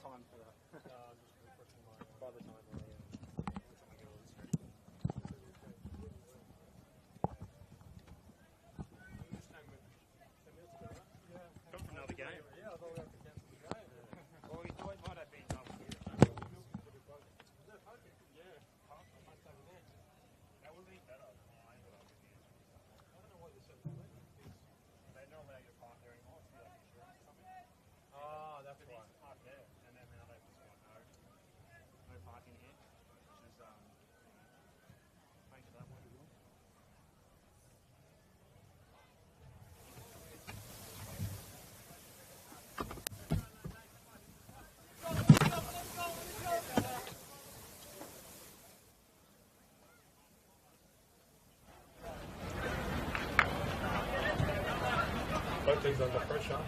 time for that. I'm just refreshing my... By the time I get all this ready. Come from another game. Yeah, I thought we had to cancel the game. Well, we thought it might have been double here. Yeah, I must have an edge. That would be better. I don't know what you're saying. They don't allow you to park there anymore. It's like insurance or something. Ah, that's But right. he's parked there, and then now they've just got no parking here, which is make it that way. Both teams under pressure.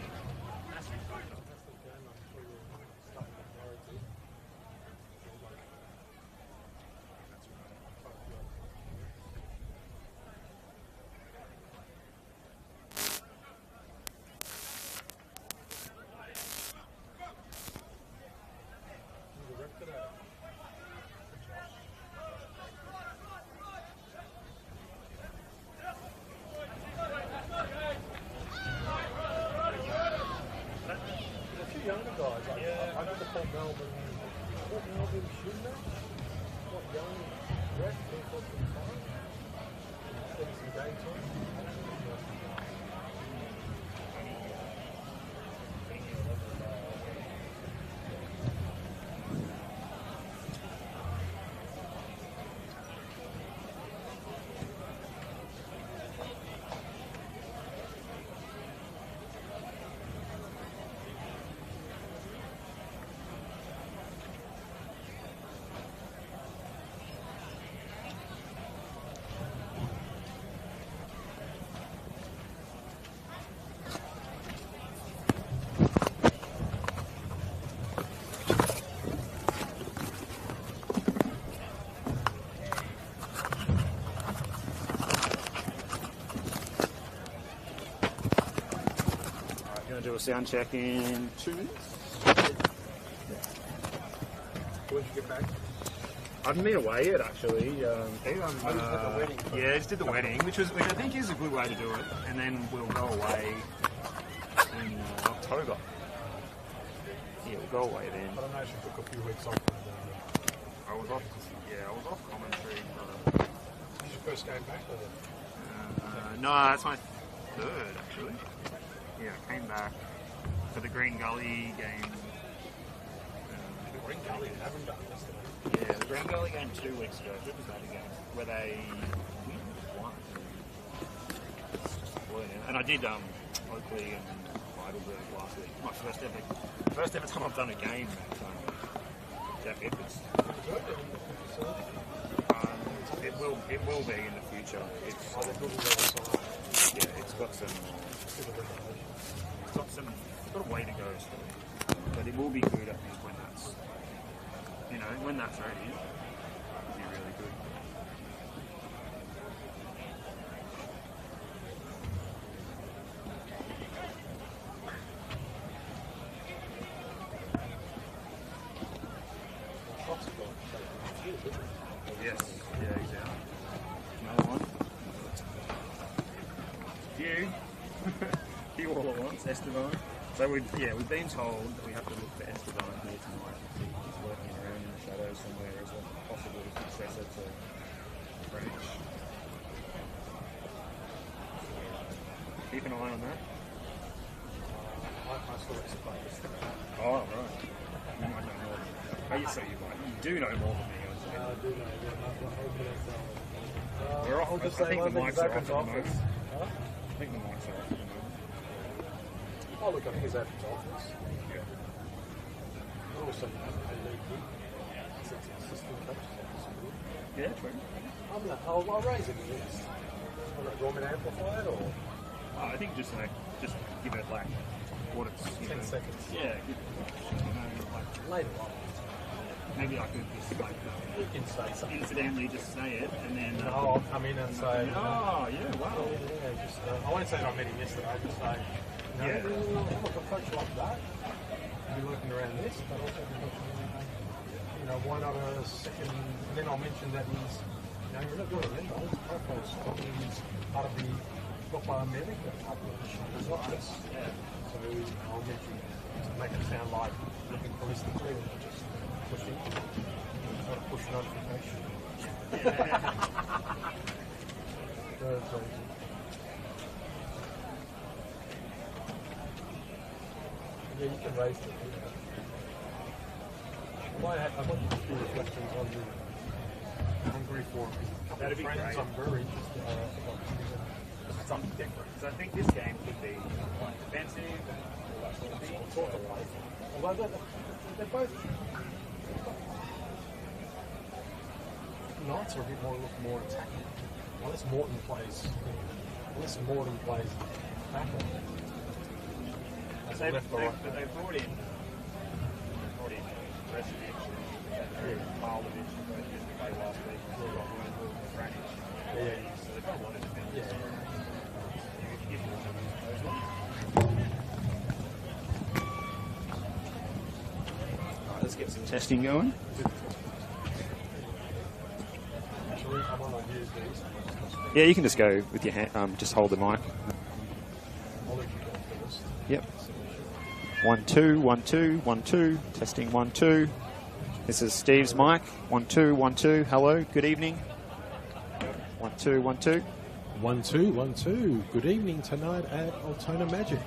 Younger guys, like, I know the Melbourne, what Melbourne shooting at? What young rep, people from time? Getting some game time. Do a sound check in 2 minutes. When did you get back? I haven't been away yet, actually. Yeah, just did the wedding, which I think is a good way to do it. And then we'll go away in October. Yeah, we'll go away then. I don't know if you took a few weeks off. I was off commentary. Did you first game back? Or? No, that's my third, actually. Yeah, I came back for the Green Gully game. The Green Gully haven't done yesterday. Yeah, the Green Gully game 2 weeks ago. It was that game where they won. It's just a blur now. And I did Oakley and Heidelberg last week. My first ever time I've done a game at Jack Edwards. It will be in the future. It's got a way to go still, but it will be good. I think when that's ready, it'll be really good. Yes, yeah, exactly. Another one. Few all at once, Esteban. So we've been told that we have to look for Esteban here tonight. He's working around in the shadows somewhere as a possible successor to French. Keep an eye on that. I saw it supposed. Oh, right. You might know more than me. You do know more than me. I do know. We're off. I'll just I say think the one mics thing, are off at the moment. office. Huh? I think the mics are off at the moment. Oh, look, I think it's at his office. Yeah. Also, it's an assistant coach's office. Yeah, true. I'll raise it. Do you want me to amplify it or? I think just give it like what it's 10 seconds. Yeah, give it like Later on. maybe I could just like You can say something. incidentally just say it and then I'll come in and say, oh yeah, wow. yeah, just, I won't say I met him yesterday, I'll just say, Yeah. I'm not a coach like that. be looking around this, but also be looking around, you know, why not a second? And then I'll mention that he's, you know, you're not doing it, his profile stock, he's part of the Copa America population as well. So I'll mention to make it sound like looking holistically and not just pushing, sort of push notification. Yeah, you can raise it. I want you to do reflections on the Hungary forum. That'd be Friends, great. I'm very interested about something different. Because I think this game could be quite defensive and all that sort of thing. Sort of like, although they're both. Knights are a bit more look more attacking. Unless Morton plays back on. They've brought in Resnick and Pavlovic, who played last week. We've got Woodward and Franich. Yeah. So they've got a lot of defenders. Alright, let's get some testing going. Actually, I'm on use these. Yeah, you can just go with your hand, just hold the mic. I'll let you go first. Yep. 1 2 1 2 1 2. Testing 1 2. This is Steve's mic. 1 2 1 2. Hello. Good evening. 1 2 1 2. 1 2 1 2. Good evening tonight at Altona Magic.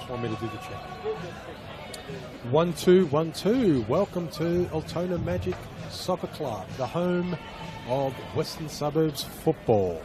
Want me to do the check? 1 2 1 2. Welcome to Altona Magic Soccer Club, the home of Western Suburbs football.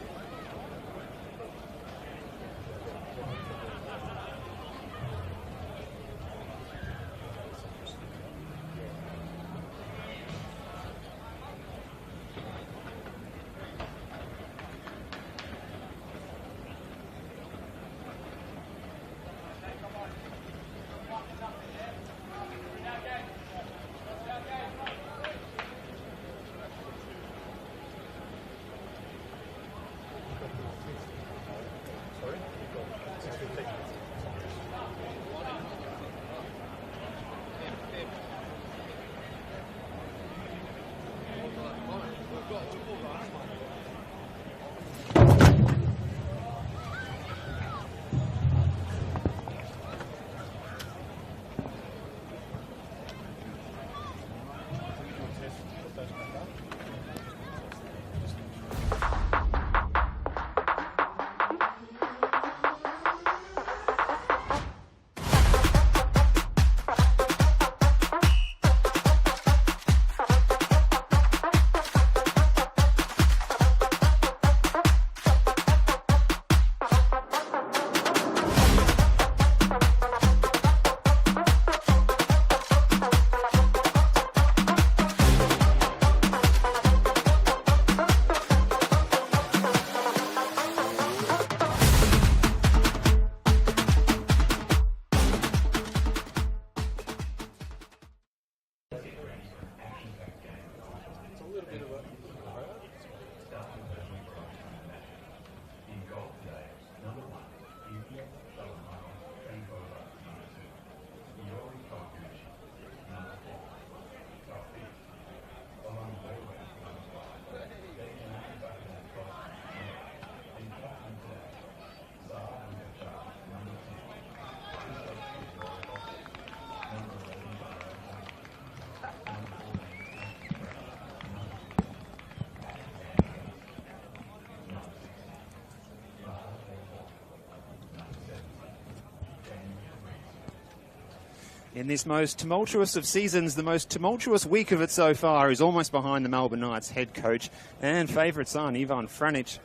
in this most tumultuous of seasons, the most tumultuous week of it so far, is almost behind the Melbourne Knights head coach and favourite son, Ivan Franic,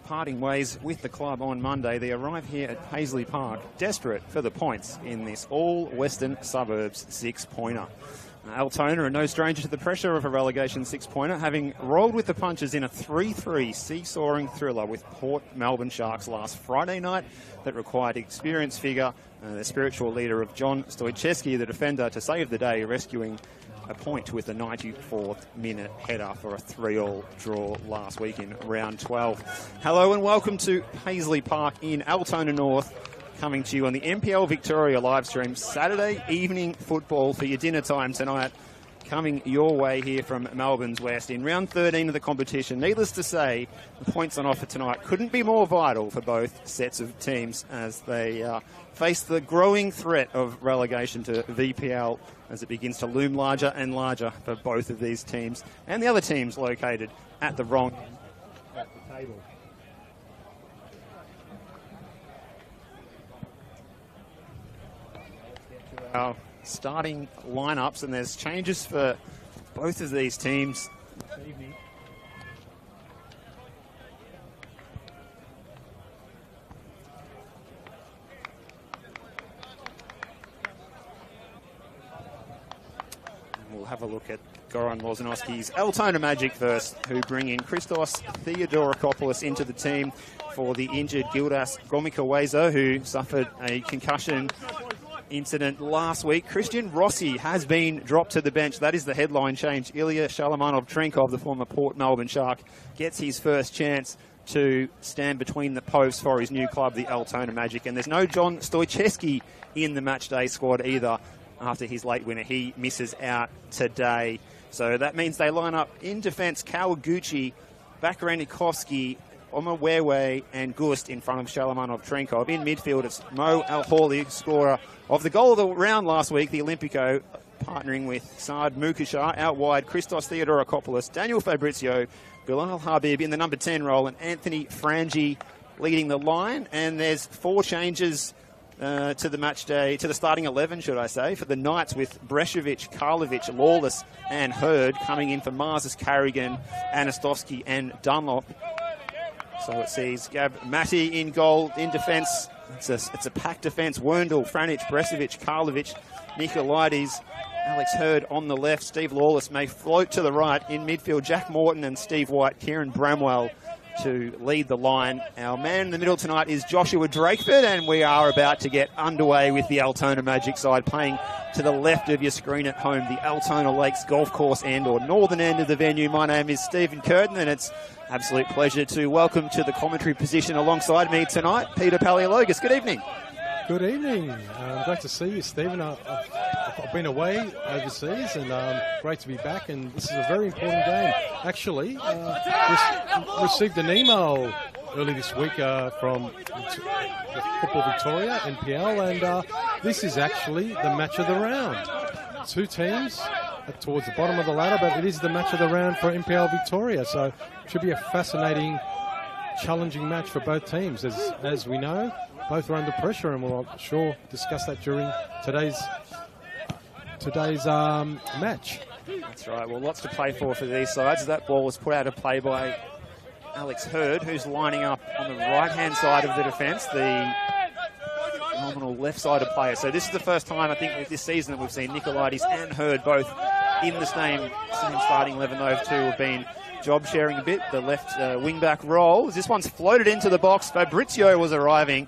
parting ways with the club on Monday. They arrive here at Paisley Park, desperate for the points in this all-Western Suburbs six-pointer. Altona are no stranger to the pressure of a relegation six-pointer, having rolled with the punches in a 3-3 seesawing thriller with Port Melbourne Sharks last Friday night that required experienced figure, the spiritual leader of John Stoichevski, the defender, to save the day, rescuing a point with the 94th minute header for a 3-3 draw last week in round 12. Hello and welcome to Paisley Park in Altona North, coming to you on the NPL Victoria live stream. Saturday evening football for your dinner time tonight, coming your way here from Melbourne's West in round 13 of the competition. Needless to say, the points on offer tonight couldn't be more vital for both sets of teams as they face the growing threat of relegation to VPL as it begins to loom larger and larger for both of these teams and the other teams located at the wrong end at the table. Our starting lineups, and there's changes for both of these teams this evening. We'll have a look at Goran Lozanowski's Altona Magic first, who bring in Christos Theodorakopoulos into the team for the injured Gildas Gomikaweza, who suffered a concussion incident last week. Christian Rossi has been dropped to the bench. That is the headline change. Ilya Shalamanov-Trenkov, the former Port Melbourne Shark, gets his first chance to stand between the posts for his new club, the Altona Magic. And there's no John Stoichevski in the matchday squad either after his late winner. He misses out today. So that means they line up in defence Kawaguchi, Bakaranikovsky, Omawewe and Gust in front of Shalamanov-Trenkov. In midfield, it's Mo Al-Hawley, scorer of the goal of the round last week, the Olympico, partnering with Saad Mukashar. Out wide, Christos Theodorakopoulos, Daniel Fabrizio, Bilal Habib in the number 10 role, and Anthony Frangi leading the line. And there's 4 changes to the match day, to the starting 11, should I say, for the Knights, with Breshevic, Karlovic, Lawless and Hurd coming in for Marzis, Carrigan, Anastovsky and Dunlop. So it sees Gab Matti in goal. In defence, it's a packed defence. Werndl, Franic, Bresevic, Karlovic, Nikolaides, Alex Hurd on the left. Steve Lawless may float to the right. In midfield, Jack Morton and Steve White, Kieran Bramwell to lead the line. Our man in the middle tonight is Joshua Drakeford, and we are about to get underway with the Altona Magic side, playing to the left of your screen at home, the Altona Lakes Golf Course end, or northern end of the venue. My name is Stephen Curtin, and it's absolute pleasure to welcome to the commentary position alongside me tonight, Peter Paleologus. Good evening. Good evening. Great to see you, Stephen. I've been away overseas, and great to be back. And this is a very important game. Actually, received an email early this week from the Football Victoria, NPL, and this is actually the match of the round. 2 teams towards the bottom of the ladder, but it is the match of the round for NPL Victoria. So it should be a fascinating, challenging match for both teams. As we know, both are under pressure, and we'll sure discuss that during today's match. That's right. Well, lots to play for these sides. That ball was put out of play by Alex Hurd, who's lining up on the right-hand side of the defence, the nominal left-sided player. So this is the first time, I think, this season that we've seen Nikolaides and Hurd both in the same starting 11. Those two have been job sharing a bit. The left wing-back role. This one's floated into the box. Fabrizio was arriving.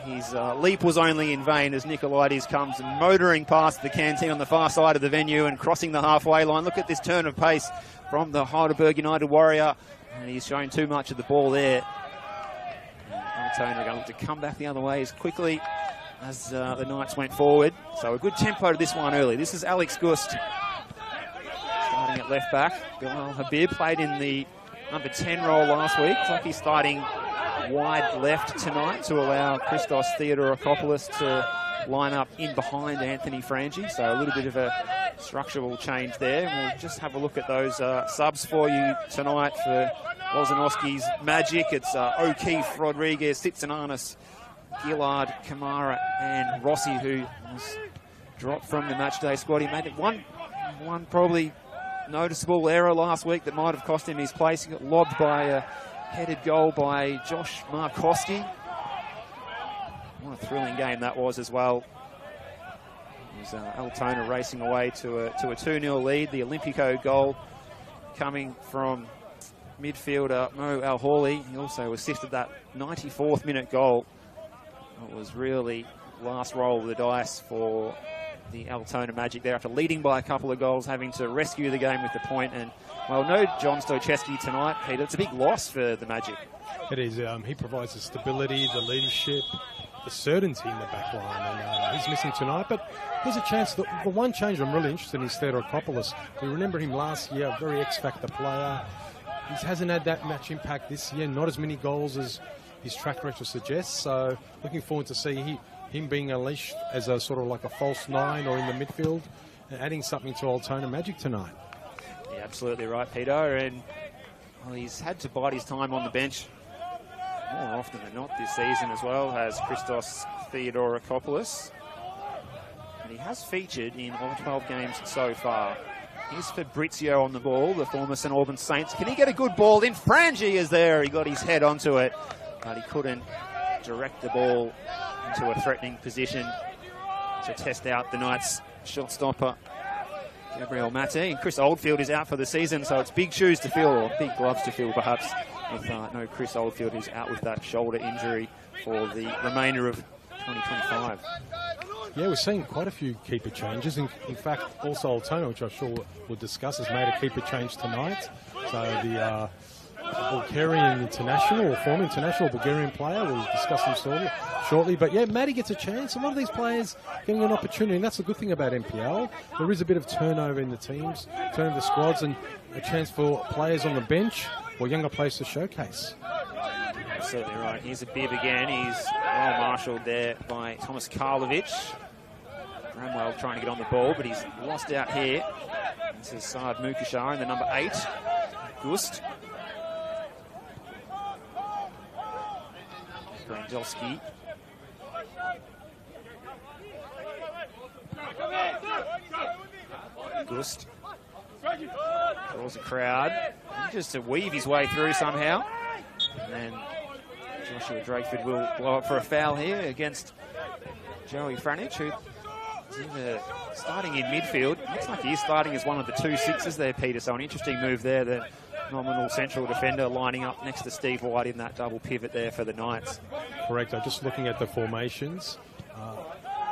His leap was only in vain as Nikolaides comes motoring past the canteen on the far side of the venue and crossing the halfway line. Look at this turn of pace from the Heidelberg United Warrior. And he's showing too much of the ball there. Altona are going to come back the other way as quickly as the Knights went forward. So a good tempo to this one early. This is Alex Gust starting at left back. Bilal Habib played in the number 10 role last week. Looks like he's starting wide left tonight to allow Christos Theodorakopoulos to line up in behind Anthony Frangi. So a little bit of a structural change there. And we'll just have a look at those subs for you tonight for Lozanowski's Magic. It's O'Keefe, Rodriguez, Sitsananis, Gillard, Kamara and Rossi, who was dropped from the matchday squad. He made one probably noticeable error last week that might have cost him his place. He got lobbed by a headed goal by Josh Markowski. What a thrilling game that was as well. It was Altona racing away to a 2-0 lead. The Olympico goal coming from midfielder Mo Al-Hawley. He also assisted that 94th minute goal. It was really last roll of the dice for the Altona Magic there after leading by a couple of goals, having to rescue the game with the point. And, well, no John Stocheski tonight, Peter. It's a big loss for the Magic. It is. He provides the stability, the leadership, the certainty in the back line, and he's missing tonight. But there's a chance that the one change I'm really interested in is Theodorakopoulos. We remember him last year, a very X-factor player. He hasn't had that much impact this year, not as many goals as his track record suggests. So looking forward to see him being unleashed as a sort of like a false nine or in the midfield and adding something to Altona Magic tonight. Yeah, absolutely right, Peter. And well, he's had to bide his time on the bench more often than not this season as well, has Christos Theodorakopoulos. And he has featured in all 12 games so far. Here's Fabrizio on the ball, the former St Albans Saints. Can he get a good ball in? Frangi is there. He got his head onto it, but he couldn't direct the ball into a threatening position to test out the Knights' shot stopper, Gabriel Mate. And Chris Oldfield is out for the season, so it's big shoes to fill, or big gloves to fill perhaps, with no Chris Oldfield, who's out with that shoulder injury for the remainder of 2025. Yeah, we're seeing quite a few keeper changes. In fact, also Altona, which I'm sure we'll discuss, has made a keeper change tonight. So the Bulgarian international, or former international Bulgarian player, we'll discuss him shortly. But yeah, Matty gets a chance. A lot of these players getting an opportunity, and that's the good thing about NPL. There is a bit of turnover in the teams, turnover the squads, and a chance for players on the bench or younger players to showcase. Absolutely right. Here's a bib again. He's well marshalled there by Thomas Karlovic. Bramwell trying to get on the ball, but he's lost out here. This is Saad Mukashar in the number 8. Gust. Grandelski. Gust. Draws a crowd. Just to weave his way through somehow. And then Joshua Drakeford will blow up for a foul here against Joey Franich, who is starting in midfield. Looks like he's starting as one of the 2 6s there, Peter. So an interesting move there. The nominal central defender lining up next to Steve White in that double pivot there for the Knights. Correct. I'm just looking at the formations.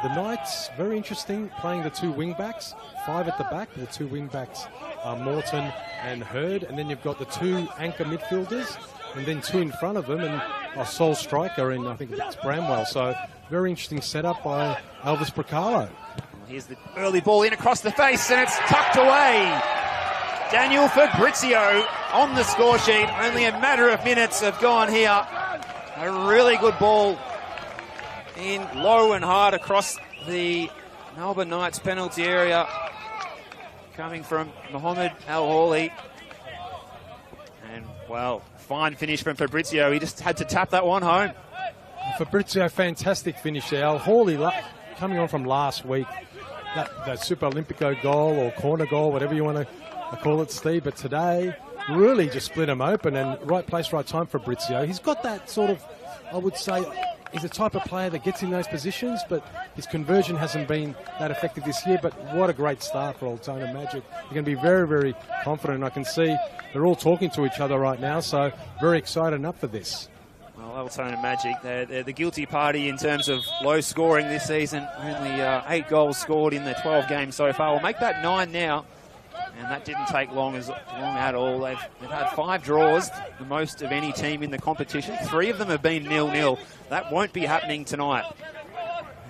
The Knights, very interesting, playing the 2 wing-backs, 5 at the back. The 2 wing-backs are Morton and Hurd, and then you've got the 2 anchor midfielders, and then 2 in front of them, and a sole striker in, I think it's Bramwell. So very interesting setup by Elvis Bracalo. Here's the early ball in across the face, and it's tucked away. Daniel Fabrizio on the score sheet. Only a matter of minutes have gone here. A really good ball in low and hard across the Melbourne Knights penalty area, coming from Mohamed Al-Hawley. And, well, fine finish from Fabrizio. He just had to tap that one home. Fabrizio, fantastic finish there. Al-Hawley coming on from last week. That Super Olympico goal or corner goal, whatever you want to call it, Steve. But today, really just split him open, and right place, right time for Fabrizio. He's got that sort of, I would say, he's the type of player that gets in those positions, but his conversion hasn't been that effective this year. But what a great start for Altona Magic. They're going to be very, very confident. I can see they're all talking to each other right now, so very excited and up for this. Well, Altona Magic, they're the guilty party in terms of low scoring this season. Only 8 goals scored in their 12 games so far. We'll make that 9 now. And that didn't take long at all. They've had 5 draws, the most of any team in the competition. 3 of them have been 0-0. That won't be happening tonight.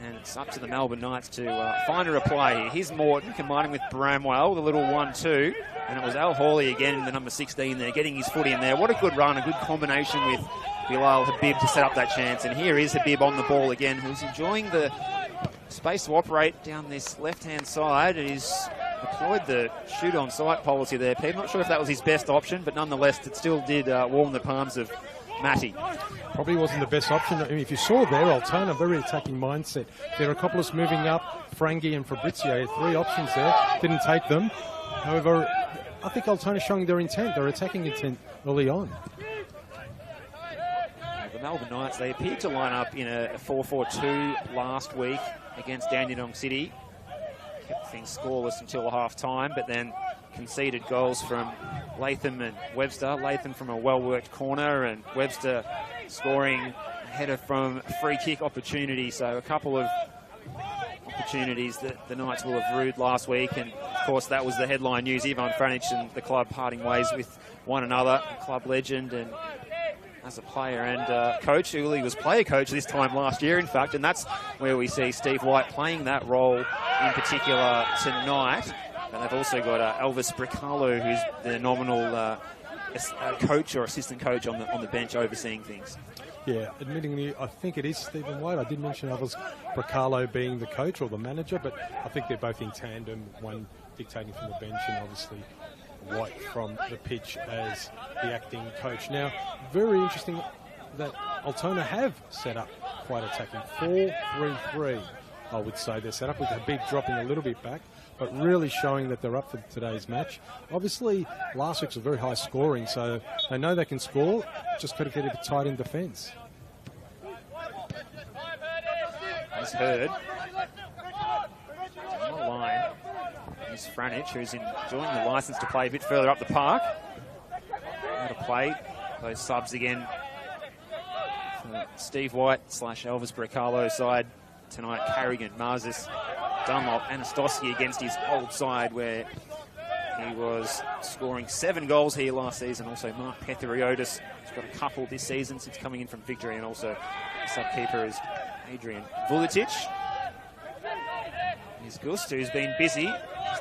And it's up to the Melbourne Knights to find a reply here. Here's Morton combining with Bramwell, the little 1-2. And it was Al-Hawley again, the number 16 there, getting his foot in there. What a good run, a good combination with Bilal Habib to set up that chance. And here is Habib on the ball again, who's enjoying the space to operate down this left-hand side. He's deployed the shoot-on-sight policy there, Pete. Not sure if that was his best option, but nonetheless, it still did warm the palms of Matty. Probably wasn't the best option. I mean, if you saw there, Altona, very attacking mindset. There are a couple of moving up, Frangi and Fabrizio had 3 options there, didn't take them. However, I think Altona showing their intent, their attacking intent early on. The Melbourne Knights, they appeared to line up in a 4-4-2 last week against Dandenong City. Kept things scoreless until half-time, but then conceded goals from Latham and Webster. Latham from a well-worked corner and Webster scoring a header from a free kick opportunity. So a couple of opportunities that the Knights will have rued last week. And of course, that was the headline news. Ivan Franic and the club parting ways with one another, a club legend and as a player and coach. Uli was player coach this time last year, in fact, and that's where we see Steve White playing that role in particular tonight. And they've also got Elvis Bricalo, who's the nominal coach or assistant coach on the bench overseeing things. Yeah, admittingly, I think it is Stephen White. I did mention Elvis Bricalo being the coach or the manager, but I think they're both in tandem, one dictating from the bench and obviously White from the pitch as the acting coach. Now, very interesting that Altona have set up quite attacking. 4-3-3, I would say they're set up with Habib dropping a little bit back, but really showing that they're up for today's match. Obviously, last week's was very high scoring, so they know they can score, just got to get it tight in defence. As heard, on the line is Franic, who's enjoying the licence to play a bit further up the park. How to play those subs again for Steve White / Elvis Bricalo side tonight. Carrigan, Marzis, Dunlop, Anastosky against his old side where he was scoring 7 goals here last season. Also Mark Petheriotis has got a couple this season since coming in from Victory, and also the sub-keeper is Adrian Vulitic. Here's Gust, who's been busy.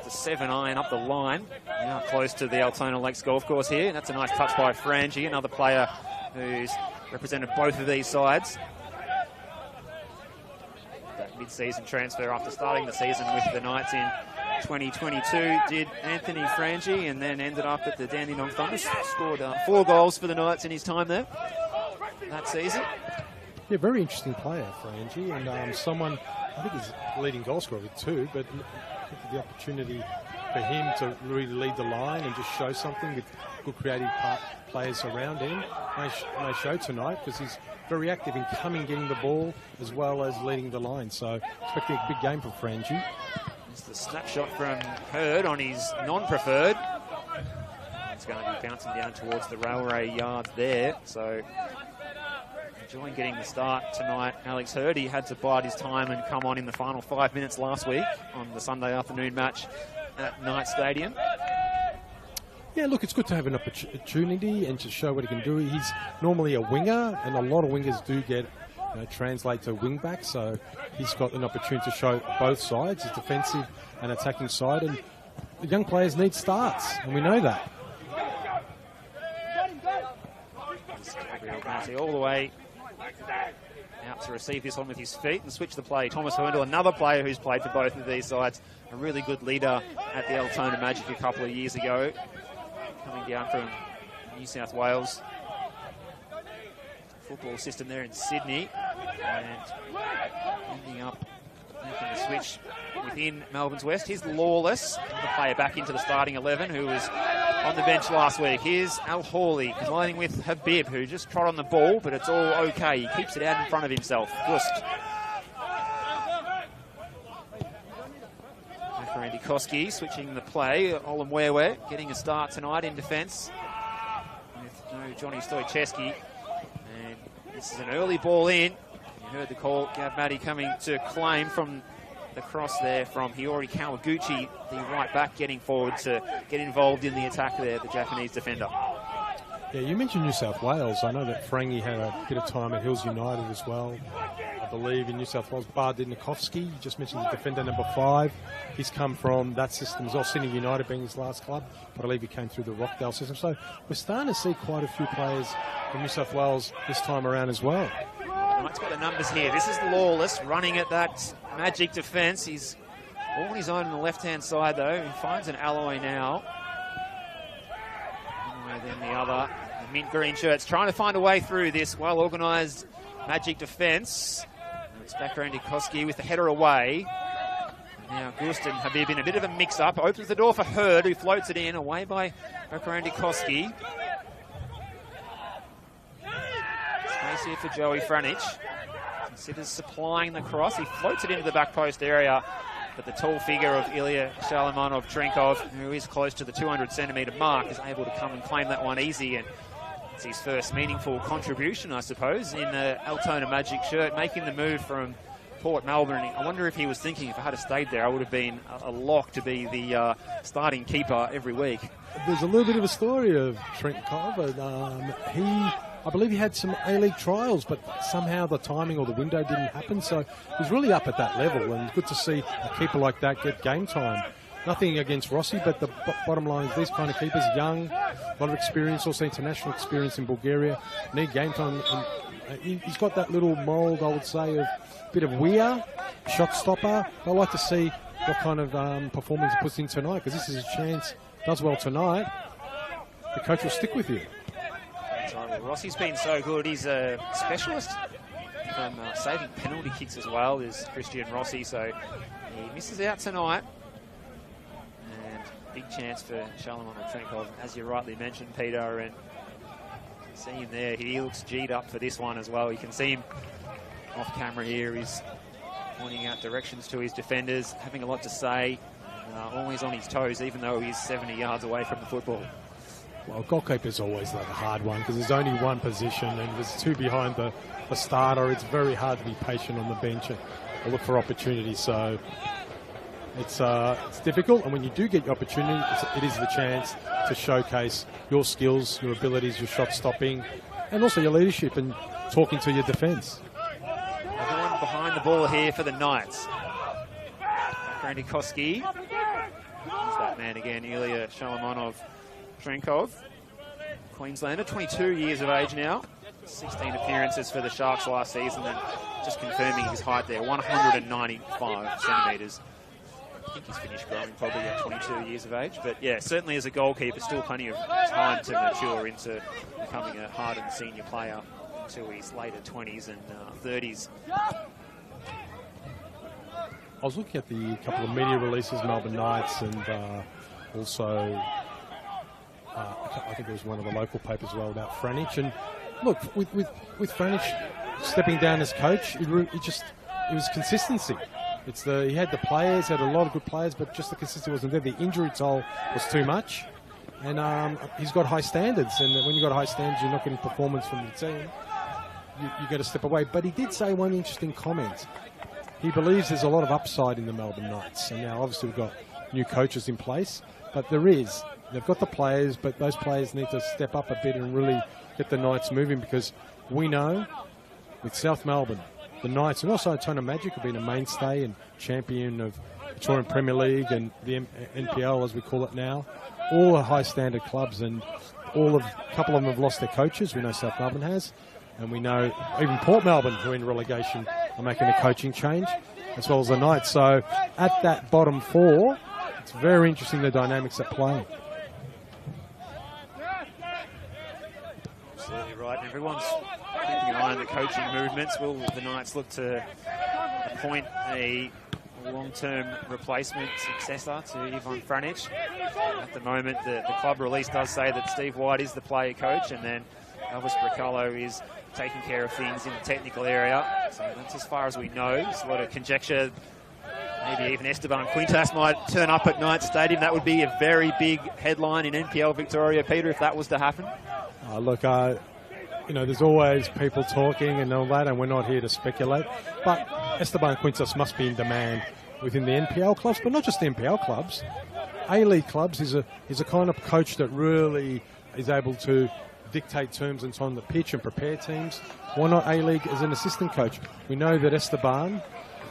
Just a 7-iron up the line. Now close to the Altona Lakes golf course here. That's a nice touch by Frangi, another player who's represented both of these sides. That mid-season transfer after starting the season with the Knights in 2022 did Anthony Frangi, and then ended up at the Dandenong Thunder. Scored 4 goals for the Knights in his time there that season. Yeah, very interesting player, Frangi, and someone, I think he's leading goal scorer with 2, but I think the opportunity for him to really lead the line and just show something with good creative players around him may show tonight, because he's very active in coming, getting the ball, as well as leading the line. So expecting a big game for Frangi. It's the snapshot from Hurd on his non-preferred. It's going to be bouncing down towards the railway yards there. So enjoying getting the start tonight. Alex Hurd, he had to bide his time and come on in the final 5 minutes last week on the Sunday afternoon match at Knight Stadium. Yeah, look, it's good to have an opportunity and to show what he can do. He's normally a winger, and a lot of wingers do get translate to wing back, so he's got an opportunity to show both sides, his defensive and attacking side, and the young players need starts, and we know that. All the way out to receive this one with his feet and switch the play. Thomas Herndl, another player who's played for both of these sides, a really good leader at the Altona Magic a couple of years ago, coming down from New South Wales football system there in Sydney, and ending up making the switch within Melbourne's West. Here's Lawless, the player back into the starting 11, who was on the bench last week. Here's Al Hawley colliding with Habib, who just trod on the ball, but it's all okay. He keeps it out in front of himself. Gust. For Andy Koski, switching the play. Olam Wewe getting a start tonight in defence with no Johnny Stoicheski. And this is an early ball in. You heard the call. Gav Matty coming to claim from the cross there from Hiori Kawaguchi, the right back, getting forward to get involved in the attack there, the Japanese defender. Yeah, you mentioned New South Wales. I know that Frangi had a bit of time at Hills United as well. I believe in New South Wales, Bardinikovsky, you just mentioned the defender number 5. He's come from that system as well, Sydney United being his last club, but I believe he came through the Rockdale system. So we're starting to see quite a few players from New South Wales this time around as well. Knight's got the numbers here. This is Lawless running at that Magic defence. He's all on his own on the left-hand side, though. He finds an alloy now. One way, then the other. mint green shirts trying to find a way through this well-organised Magic defence. It's Bakrandy-Koski with the header away. Now Gustin Habib in a bit of a mix-up. Opens the door for Hurd, who floats it in, away by Bakrandy-Koski. Space here for Joey Franich. Considers supplying the cross. He floats it into the back post area. But the tall figure of Ilya Shalamonov-Trenkov, who is close to the 200-centimetre mark, is able to come and claim that one easy. And it's his first meaningful contribution, I suppose, in the Altona Magic shirt, making the move from Port Melbourne. I wonder if he was thinking, if I had stayed there, I would have been a lock to be the starting keeper every week. There's a little bit of a story of Trenkov. I believe he had some A-League trials, but somehow the timing or the window didn't happen. So he's really up at that level, and good to see a keeper like that get game time. Nothing against Rossi, but the bottom line is these kind of keepers, young, a lot of experience, also international experience in Bulgaria, need game time. And he's got that little mould, I would say, of a bit of weir, shot stopper. I'd like to see what kind of performance he puts in tonight, because this is his chance. Does well tonight, the coach will stick with you. Well, Rossi's been so good. He's a specialist from saving penalty kicks as well, is Christian Rossi, so he misses out tonight. And big chance for Shalamonov-Trenkov, as you rightly mentioned, Peter, and you see him there. He looks G'd up for this one as well. You can see him off camera here. He's pointing out directions to his defenders, having a lot to say, always on his toes, even though he's 70 yards away from the football. Well, goalkeeper's always like a hard one because there's only one position and there's two behind the starter. It's very hard to be patient on the bench and look for opportunities. So it's difficult. And when you do get the opportunity, it is the chance to showcase your skills, your abilities, your shot stopping, and also your leadership and talking to your defence. Everyone behind the ball here for the Knights. Bakrandy-Koski. There's that man again, Ilya Shalamonov-Trenkov, Queenslander, 22 years of age now, 16 appearances for the Sharks last season, and just confirming his height there, 195 centimetres. I think he's finished growing probably at 22 years of age, but yeah, certainly as a goalkeeper, still plenty of time to mature into becoming a hardened senior player until his later 20s and 30s. I was looking at the couple of media releases, Melbourne Knights, and also I think there was one of the local papers as well about Franich. And look, with Franich stepping down as coach, it was consistency. He had the players, had a lot of good players, but just the consistency wasn't there. The injury toll was too much, and he's got high standards. And when you've got high standards, you're not getting performance from the team. You got to step away. But he did say one interesting comment. He believes there's a lot of upside in the Melbourne Knights, and now obviously we've got new coaches in place, but there is. They've got the players, but those players need to step up a bit and really get the Knights moving, because we know with South Melbourne, the Knights, and also Altona Magic have been a mainstay and champion of the Victorian Premier League and the NPL, as we call it now. All are high-standard clubs, and a couple of them have lost their coaches. We know South Melbourne has, and we know even Port Melbourne, who are in relegation, are making a coaching change, as well as the Knights. So at that bottom four, it's very interesting the dynamics at play. Absolutely right. And everyone's keeping an eye on the coaching movements. Will the Knights look to appoint a long-term replacement successor to Ivan Franich? At the moment, the club release does say that Steve White is the player coach, and then Elvis Bricalo is taking care of things in the technical area. So that's as far as we know. There's a lot of conjecture. Maybe even Esteban Quintas might turn up at Knights Stadium. That would be a very big headline in NPL Victoria, Peter, if that was to happen. Look, there's always people talking and all that, and we're not here to speculate. But Esteban Quintas must be in demand within the NPL clubs, but not just the NPL clubs. A-League clubs is a kind of coach that really is able to dictate terms and on the pitch and prepare teams. Why not A-League as an assistant coach? We know that Esteban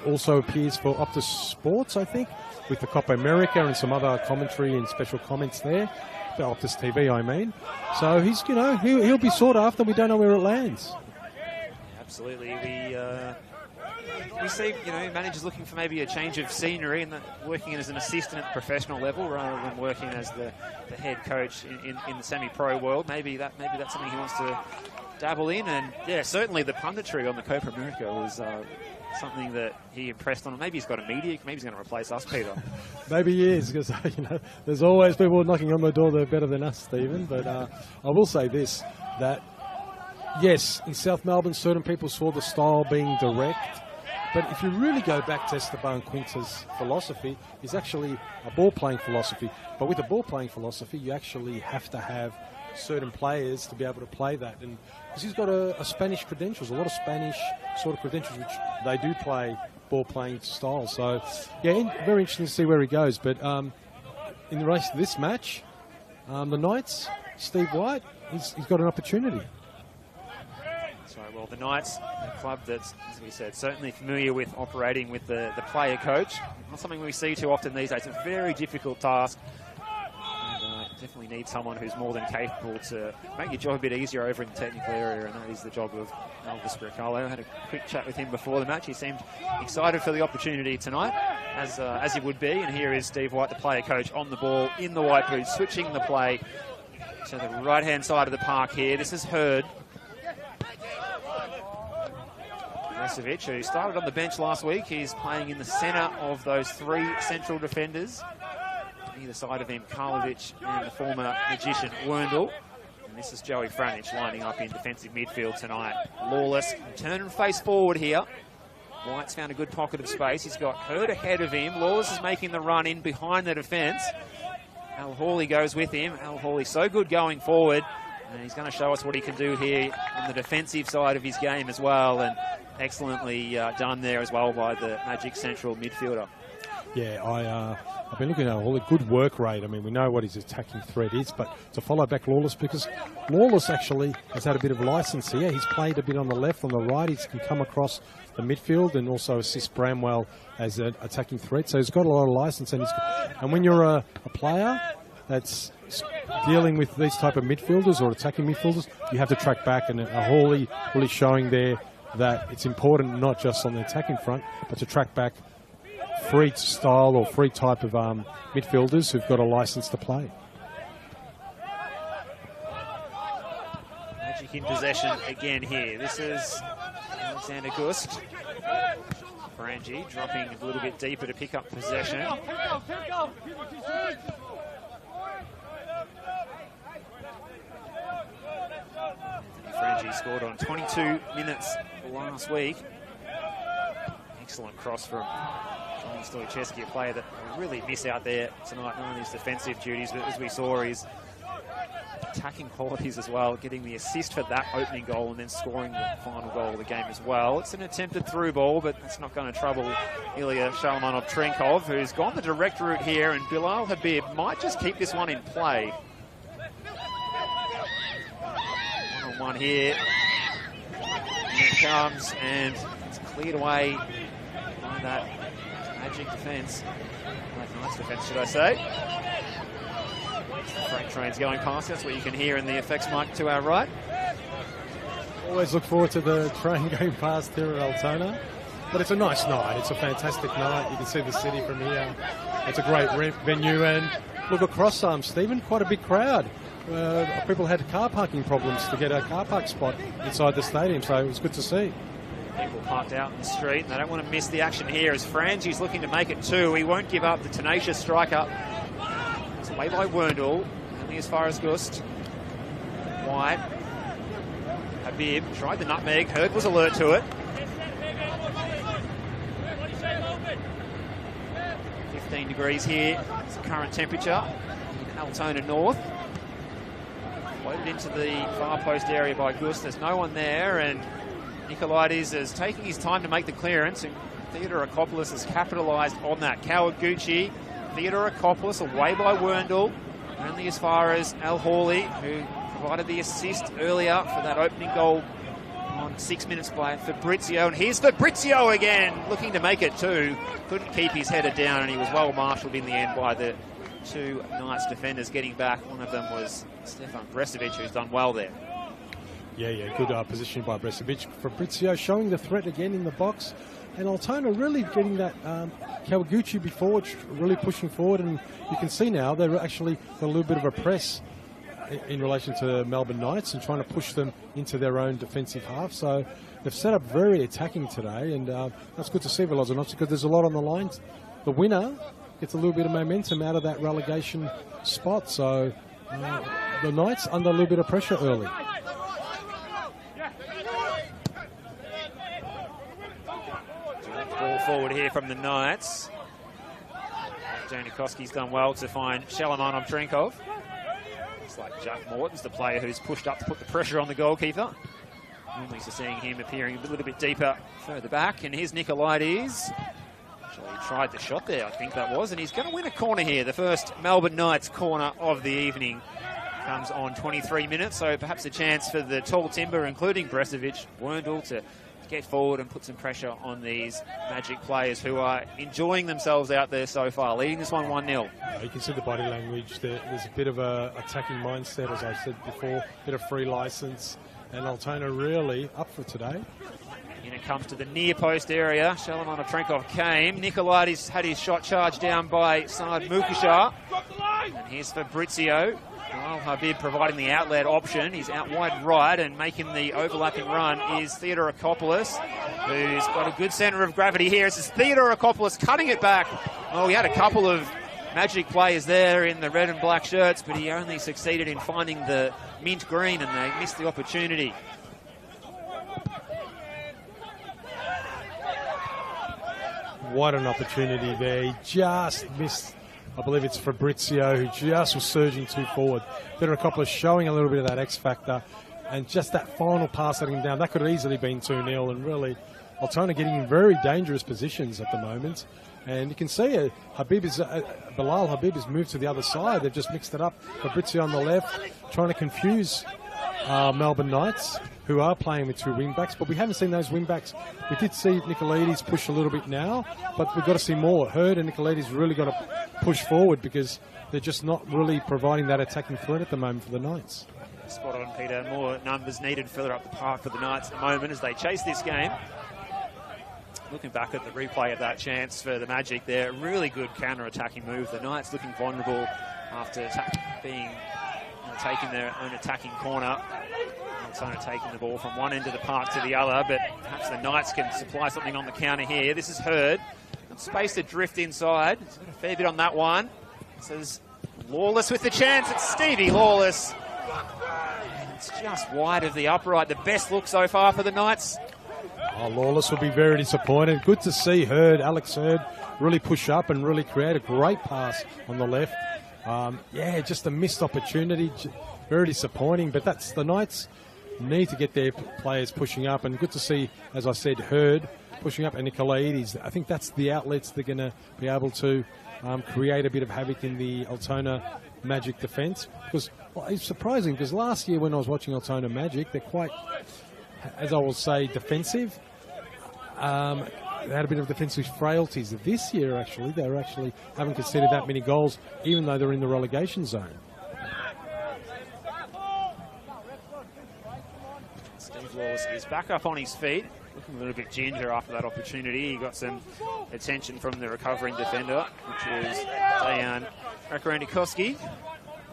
also appears for Optus Sports, I think, with the Copa America and some other commentary and special comments there. The Optus TV, I mean. So he'll be sought after. We don't know where it lands. Absolutely. We see, managers looking for maybe a change of scenery and working as an assistant at the professional level rather than working as the head coach in the semi-pro world. Maybe that's something he wants to dabble in. And yeah, certainly the punditry on the Copa America was something that he impressed on. Maybe he's got a media. Maybe he's going to replace us, Peter. Maybe he is, because there's always people knocking on the door that are better than us, Stephen. But I will say this, that yes, in South Melbourne, certain people saw the style being direct. But if you really go back to Esteban Quinta's philosophy, it's actually a ball-playing philosophy. But with a ball-playing philosophy, you actually have to have certain players to be able to play that. And because he's got a Spanish credentials, a lot of Spanish sort of credentials, which they do play ball-playing style. So, yeah, very interesting to see where he goes. But in the race to this match, the Knights, Steve White, he's got an opportunity. Well, the Knights, a club that's, as we said, certainly familiar with operating with the player coach. Not something we see too often these days. It's a very difficult task. And definitely need someone who's more than capable to make your job a bit easier over in the technical area, and that is the job of Elvis Bricalo. I had a quick chat with him before the match. He seemed excited for the opportunity tonight, as he would be. And here is Steve White, the player coach, on the ball in the white boots, switching the play to the right-hand side of the park here. This is Hurd. Brestovic, who started on the bench last week, he's playing in the centre of those three central defenders. On either side of him, Karlovic and the former magician Werndl. And this is Joey Franich lining up in defensive midfield tonight. Lawless, turn and face forward here. White's found a good pocket of space. He's got Hurd ahead of him. Lawless is making the run in behind the defence. Al Hawley goes with him. Al Hawley so good going forward. And he's going to show us what he can do here on the defensive side of his game as well. And excellently done there as well by the Magic central midfielder. Yeah, I've been looking at all the good work rate. I mean, we know what his attacking threat is, but to follow back Lawless, because Lawless actually has had a bit of license here. He's played a bit on the left, on the right. He can come across the midfield and also assist Bramwell as an attacking threat. So he's got a lot of license. And when you're a player that's dealing with these type of midfielders or attacking midfielders, you have to track back. And Hawley really showing there that it's important not just on the attacking front, but to track back free style or free type of midfielders who've got a license to play. Magic in possession again here. This is Alexander Gust. Frangi dropping a little bit deeper to pick up possession. Frangi scored on 22 minutes last week. Excellent cross from Johnny Stoichevsky, a player that we really miss out there tonight, not only his defensive duties, but as we saw, his attacking qualities as well, getting the assist for that opening goal and then scoring the final goal of the game as well. It's an attempted through ball, but that's not going to trouble Ilya Shalamanov-Trenkov, who's gone the direct route here, and Bilal Habib might just keep this one in play. One here. Here it comes, and it's cleared away by that Magic defence. Nice defence, should I say. Freight trains going past. That's what you can hear in the effects mic to our right. Always look forward to the train going past here at Altona. But it's a nice night. It's a fantastic night. You can see the city from here. It's a great venue. And look across, Stephen, quite a big crowd. People had car parking problems to get a car park spot inside the stadium, so it was good to see. People parked out in the street, and they don't want to miss the action here as Frangi's looking to make it two. He won't give up, the tenacious striker. It's away by Werndl, only as far as Gust. White. Habib tried the nutmeg. Hurd was alert to it. 15 degrees here. It's the current temperature in Altona North. Floated into the far post area by Gust. There's no one there, and Nicolaides is taking his time to make the clearance, and Theodorakopoulos has capitalised on that. Kawaguchi, Theodorakopoulos away by Werndl, only as far as Al Hawley, who provided the assist earlier for that opening goal on 6 minutes by Fabrizio. And here's Fabrizio again, looking to make it two. Couldn't keep his header down, and he was well marshalled in the end by the two Knights defenders getting back. One of them was Stefan Brestovic, who's done well there. Yeah, good position by Bresovic. Fabrizio showing the threat again in the box. And Altona really getting that Kawaguchi before, really pushing forward. And you can see now they're actually got a little bit of a press in relation to Melbourne Knights and trying to push them into their own defensive half. So they've set up very attacking today. And that's good to see, Velozanovic, because there's a lot on the line. The winner gets a little bit of momentum out of that relegation spot. So the Knights under a little bit of pressure early. Ball forward here from the Knights. Janikoski's done well to find Shalamanov Trenkov. It's like Jack Morton's the player who's pushed up to put the pressure on the goalkeeper. Normally to seeing him appearing a little bit deeper further back. And here's Nicolaides. Actually, he tried the shot there, I think that was. And he's going to win a corner here. The first Melbourne Knights corner of the evening comes on 23 minutes. So perhaps a chance for the tall timber, including Bresovic, Werndl, to get forward and put some pressure on these Magic players who are enjoying themselves out there so far, leading this one 1-0. You can see the body language. There's a bit of a attacking mindset, as I said before, a bit of free license, and Altona really up for today. In it comes to the near post area. Shalamanov Trenkov came. Nicolaides had his shot charged down by Saad Mukashar. And here's Fabrizio. Well, Habib providing the outlet option. He's out wide right, and making the overlapping run is Theodorakopoulos, who's got a good centre of gravity here. This is Theodorakopoulos cutting it back. Well, we had a couple of Magic players there in the red and black shirts, but he only succeeded in finding the mint green, and they missed the opportunity. What an opportunity there. He just missed. I believe it's Fabrizio who just was surging too forward. Theodorakopoulos showing a little bit of that X factor, and just that final pass letting him down. That could have easily been 2-0, and really Altona getting in very dangerous positions at the moment. And you can see Bilal Habib has moved to the other side. They've just mixed it up. Fabrizio on the left, trying to confuse Melbourne Knights, who are playing with two wing-backs, but we haven't seen those wing-backs. We did see Nicolaides push a little bit now, but we've got to see more. Hurd and Nicolaides really got to push forward, because they're just not really providing that attacking threat at the moment for the Knights. Spot on, Peter. More numbers needed further up the park for the Knights at the moment as they chase this game. Looking back at the replay of that chance for the Magic there, really good counter-attacking move. The Knights looking vulnerable after taking their own attacking corner. Altona taking the ball from one end of the park to the other, but perhaps the Knights can supply something on the counter here. This is Hurd. Space to drift inside. He's got a fair bit on that one. So there's Lawless with the chance. It's Stevie Lawless. It's just wide of the upright. The best look so far for the Knights. Oh, Lawless will be very disappointed. Good to see Alex Hurd, really push up and really create a great pass on the left. Yeah, just a missed opportunity. Very disappointing, but that's the Knights need to get their players pushing up, and good to see, as I said, Hurd pushing up, and Nicolaides. I think that's the outlets they're going to be able to create a bit of havoc in the Altona Magic defence. Because it's surprising, because last year when I was watching Altona Magic, they're quite, as I will say, defensive. They had a bit of defensive frailties. This year, actually, they haven't conceded that many goals, even though they're in the relegation zone. Steve Lawless is back up on his feet, looking a little bit ginger after that opportunity. He got some attention from the recovering defender, which was Dejan Rakorandikoski.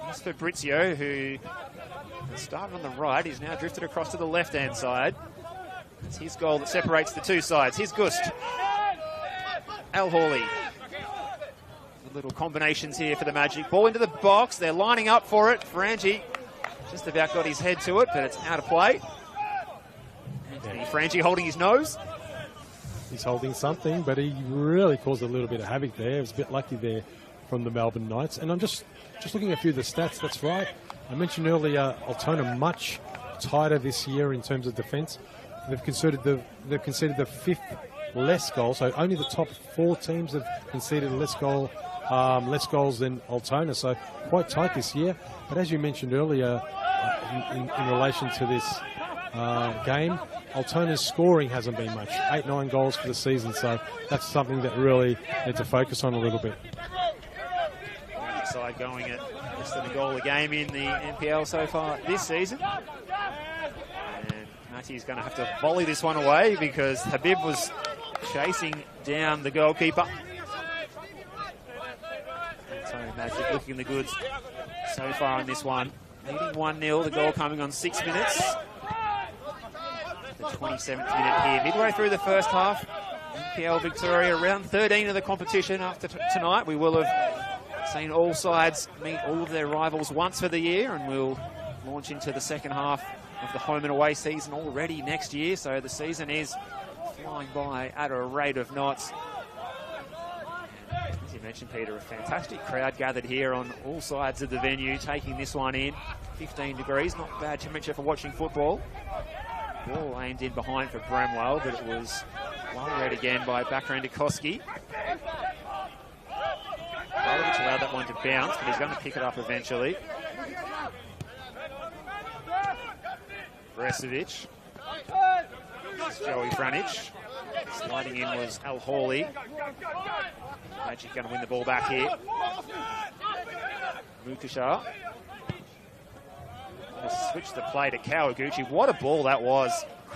Here's Fabrizio, who started on the right. He's now drifted across to the left-hand side. It's his goal that separates the two sides. Here's Gust. Al Hawley. Little combinations here for the Magic. Ball into the box. They're lining up for it. Frangi just about got his head to it, but it's out of play. Anthony Frangi holding his nose. He's holding something, but he really caused a little bit of havoc there. It was a bit lucky there from the Melbourne Knights. And I'm just looking at a few of the stats. That's right. I mentioned earlier, Altona much tighter this year in terms of defence. They've conceded the fifth less goals. So only the top four teams have conceded less goals than Altona. So quite tight this year. But as you mentioned earlier, in relation to this game, Altona's scoring hasn't been much. 8-9 goals for the season. So that's something that really need to focus on a little bit. Side going at less than a goal a game in the NPL so far this season. Mighty's going to have to volley this one away because Habib was chasing down the goalkeeper. Altona Magic looking the goods so far in this one. Leading 1-0, the goal coming on 6 minutes. The 27th minute here, midway through the first half. NPL Victoria round 13 of the competition. After tonight, we will have seen all sides meet all of their rivals once for the year, and we'll launch into the second half of the home and away season already next year. So the season is flying by at a rate of knots. As you mentioned, Peter, a fantastic crowd gathered here on all sides of the venue, taking this one in. 15 degrees, not bad temperature for watching football. Ball aimed in behind for Bramwell, but it was well read again by Bakran Dukoski. Bolovic allowed that one to bounce, but he's going to pick it up eventually. Bresovic. Joey Franich. Sliding in was Al Hawley. Magic going to win the ball back here. Mukashar. Switch the play to Kawaguchi. What a ball that was.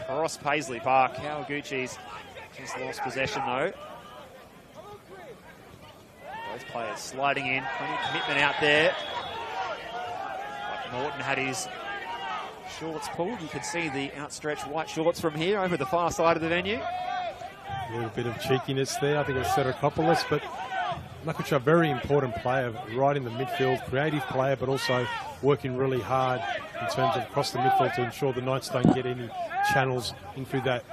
Cross Paisley Park. Kawaguchi's just lost possession though. Those players sliding in. Plenty of commitment out there. Like Morton had his shorts pulled. You could see the outstretched white shorts from here over the far side of the venue. A little bit of cheekiness there. I think it was Serakopoulos, but Mukashar, very important player, right in the midfield, creative player, but also working really hard in terms of across the midfield to ensure the Knights don't get any channels in through that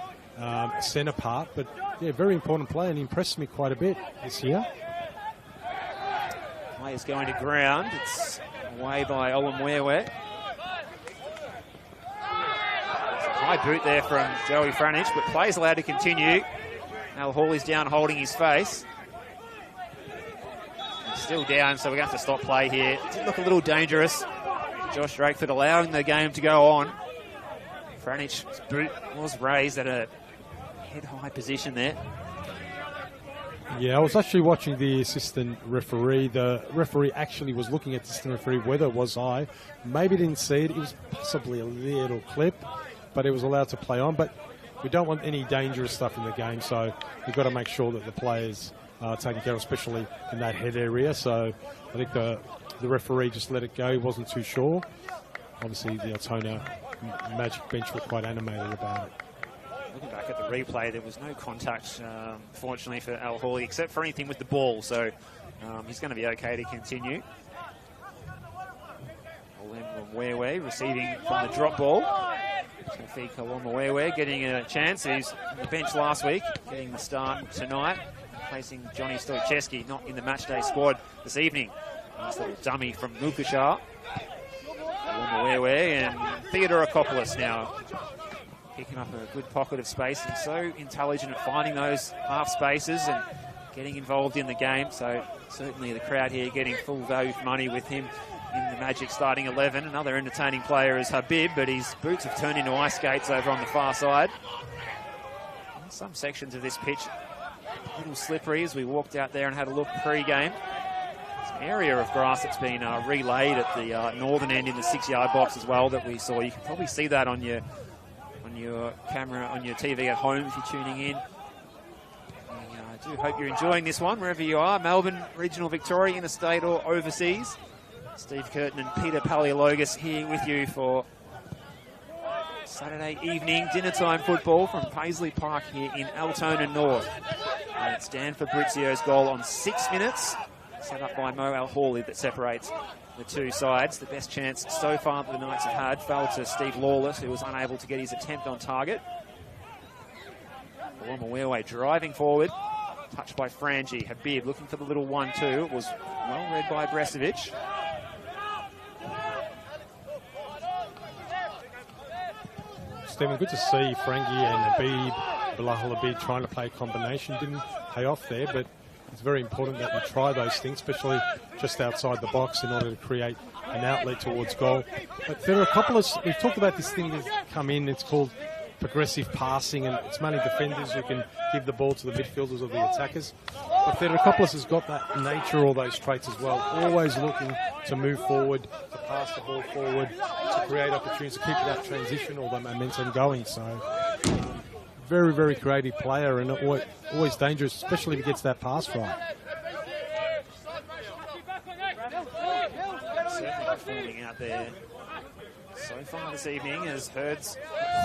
centre part. But yeah, very important player, and impressed me quite a bit this year. Players going to ground. It's away by Olumwewe. High boot there from Joey Franich, but play's allowed to continue. Al Hawley's down holding his face. He's still down, so we're going to have to stop play here. It did look a little dangerous. Josh Drakeford allowing the game to go on. Franich's boot was raised at a head-high position there. Yeah, I was actually watching the assistant referee. The referee actually was looking at the assistant referee whether it was high. Maybe didn't see it. It was possibly a little clip, but it was allowed to play on. But we don't want any dangerous stuff in the game, so we've got to make sure that the players are taken care of, especially in that head area. So I think the referee just let it go. He wasn't too sure. Obviously, the Altona Magic bench were quite animated about it. Looking back at the replay, there was no contact, fortunately, for Al Hawley, except for anything with the ball. So he's going to be okay to continue. Olumwewe receiving from the drop ball. Tawfiq Olumwewe getting a chance. He's on the bench last week, getting the start tonight, facing Johnny Stoicheski, not in the matchday squad this evening. Nice little dummy from Mukashar. Olumwewe and Theodorakopoulos now picking up a good pocket of space, and so intelligent at finding those half spaces and getting involved in the game. So certainly the crowd here getting full value for money with him in the Magic starting 11. Another entertaining player is Habib, but his boots have turned into ice skates over on the far side. Some sections of this pitch a little slippery as we walked out there and had a look pre-game. There's an area of grass that's been relayed at the northern end in the 6-yard box as well that we saw. You can probably see that on your camera, on your TV at home if you're tuning in. I do hope you're enjoying this one wherever you are, Melbourne, regional Victoria, interstate or overseas. Steve Curtin and Peter Paleologus here with you for Saturday evening dinner time football from Paisley Park here in Altona North. And it's Dan Fabrizio's goal on 6 minutes, set up by Mo Al Hawley, that separates the two sides. The best chance so far that the Knights have had fell to Steve Lawless, who was unable to get his attempt on target. Olumwewe driving forward, touched by Frangi. Habib looking for the little 1-2. It was well read by Bresovic. Stephen, good to see Frangi and Habib, Bilal Habib trying to play a combination. Didn't pay off there, but it's very important that we try those things, especially just outside the box in order to create an outlet towards goal. But there are a couple of, we've talked about this thing that's come in, it's called progressive passing, and it's mainly defenders who can give the ball to the midfielders or the attackers. But Theodorakopoulos has got that nature, all those traits as well, always looking to move forward, to pass the ball forward, to create opportunities, to keep that transition or the momentum going. So, very, very creative player and always dangerous, especially if he gets that pass right. Certainly performing out there so far this evening as Hurd's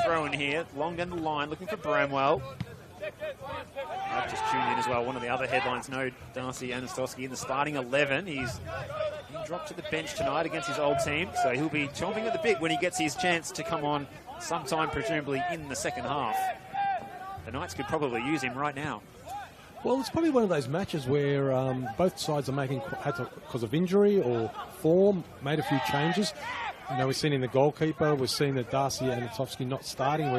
thrown here, long down the line, looking for Bramwell. I've just tuned in as well. One of the other headlines, no Darcy Anastosky in the starting 11. He's dropped to the bench tonight against his old team, so he'll be chomping at the bit when he gets his chance to come on sometime, presumably in the second half. The Knights could probably use him right now. Well, it's probably one of those matches where both sides are making, because of injury or form, made a few changes. You know, we've seen in the goalkeeper, we've seen that Darcy Anastosky not starting.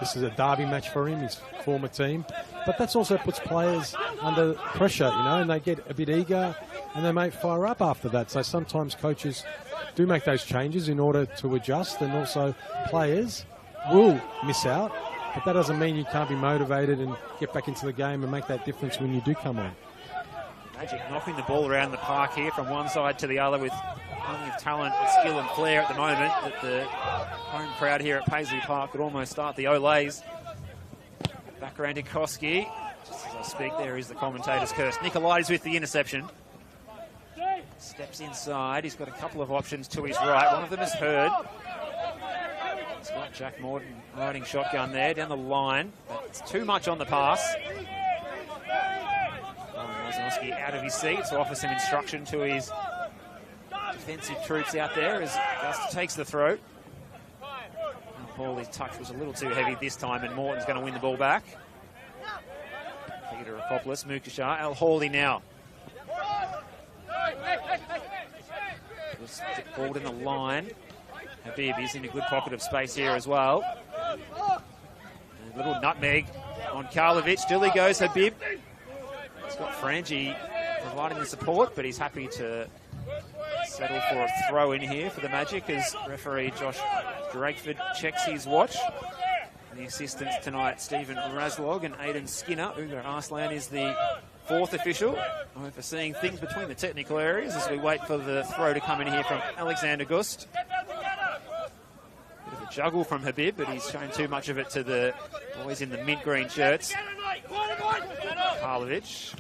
This is a derby match for him, his former team. But that also puts players under pressure, you know, and they get a bit eager and they may fire up after that. So sometimes coaches do make those changes in order to adjust, and also players will miss out. But that doesn't mean you can't be motivated and get back into the game and make that difference when you do come on. Magic knocking the ball around the park here from one side to the other with plenty of talent, skill and flair at the moment that the home crowd here at Paisley Park could almost start the Olays. Back around to Koski. Just as I speak, there is the commentator's curse. Nicolaides with the interception. Steps inside. He's got a couple of options to his right. One of them is Hurd. He's got Jack Morton riding shotgun there down the line. But it's too much on the pass. Woznowski out of his seat to offer some instruction to his defensive troops out there as Gus takes the throw. Hawley's touch was a little too heavy this time, and Morton's going to win the ball back. Peter Akopoulos, Mukashar, Al Hawley now. Just ball in the line. Habib is in a good pocket of space here as well. A little nutmeg on Karlovic. Still he goes, Habib. He's got Frangie providing the support, but he's happy to settle for a throw in here for the Magic as referee Josh Drakeford checks his watch. And the assistants tonight, Stephen Raslog and Aidan Skinner. Ugo Arslan is the fourth official, overseeing things between the technical areas as we wait for the throw to come in here from Alexander Gust. Bit of a juggle from Habib, but he's shown too much of it to the boys in the mint green shirts. Karlovic.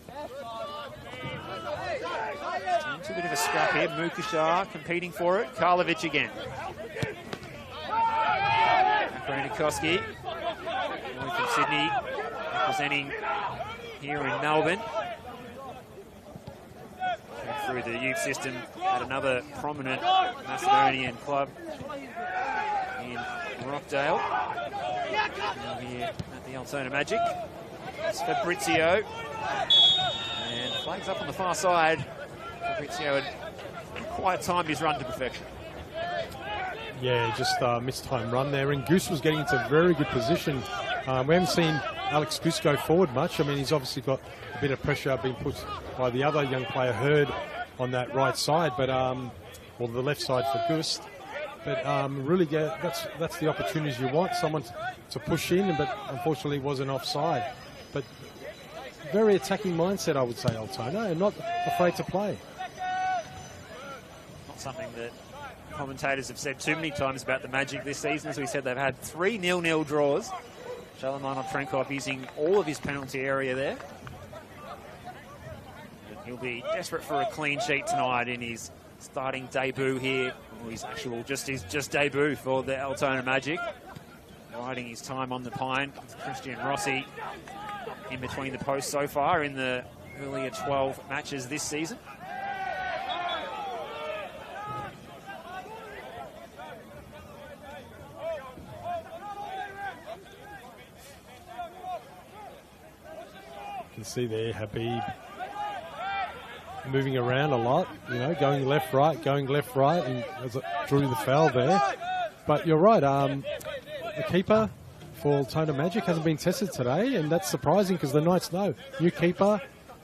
Into a bit of a scrap here. Mukashar competing for it. Karlovic again. Brandikoski, from Sydney, representing here in Melbourne. Through the youth system at another prominent Macedonian club in Rockdale. Now here at the Altona Magic. It's Fabrizio. And flags up on the far side. Fabrizio had quite timed his run to perfection. Yeah, just missed-time run there. And Goose was getting into a very good position. We haven't seen Alex Goose go forward much. I mean, he's obviously got a bit of pressure being put by the other young player, Hurd, on that right side, but or the left side for Goose. But really, that's the opportunities you want, someone to push in, but unfortunately wasn't offside. But very attacking mindset, I would say, Altona, and not afraid to play. Not something that commentators have said too many times about the Magic this season. As we said, they've had 3 0-0 draws. Shalamanov Trenkov using all of his penalty area there. But he'll be desperate for a clean sheet tonight in his starting debut here. Or his actual, just debut for the Altona Magic. Riding his time on the pine with Christian Rossi in between the posts so far in the earlier 12 matches this season. You can see there Habib moving around a lot, you know, going left, right, and as it drew the foul there. But you're right, the keeper for Altona Magic hasn't been tested today, and that's surprising because the Knights know. New keeper,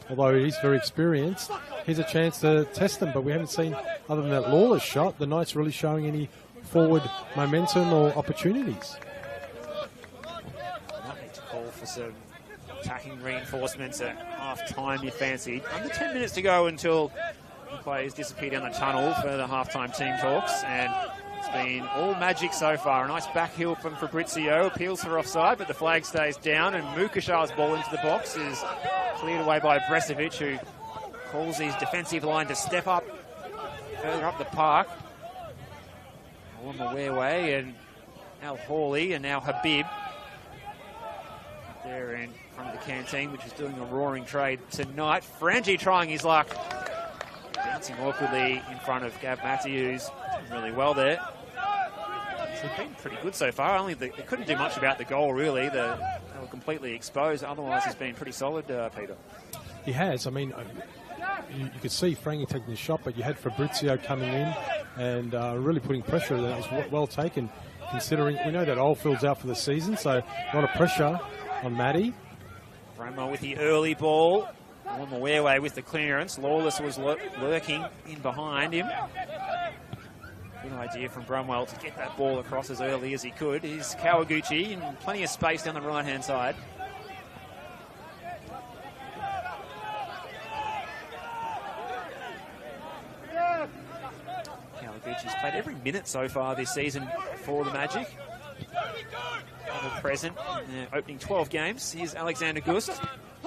although he's very experienced, here's a chance to test them, but we haven't seen, other than that lawless shot, the Knights really showing any forward momentum or opportunities. Might need to call for some attacking reinforcements at half-time, you fancied. Under 10 minutes to go until the players disappear down the tunnel for the half-time team talks, and It's been all Magic so far. A nice back heel from Fabrizio. Appeals for offside, but the flag stays down, and Mukashar's ball into the box is cleared away by Bresovic, who calls his defensive line to step up further up the park. On the way, and Al Hawley, and now Habib there in front of the canteen, which is doing a roaring trade tonight. Frangie trying his luck, bouncing awkwardly in front of Gav Matthews. Doing really well there. He's been pretty good so far. Only they couldn't do much about the goal, really. They were completely exposed. Otherwise, he's been pretty solid, Peter. He has. I mean, you could see Frankie taking the shot, but you had Fabrizio coming in and really putting pressure. That was well taken, considering we know that Oldfield's out for the season, so a lot of pressure on Matty. Bramwell with the early ball. On the wearway with the clearance. Lawless was lurking in behind him. Good idea from Brumwell to get that ball across as early as he could. Here's Kawaguchi in plenty of space down the right-hand side. Kawaguchi's played every minute so far this season for the Magic. Ever present in the opening 12 games. Here's Alexander Gust,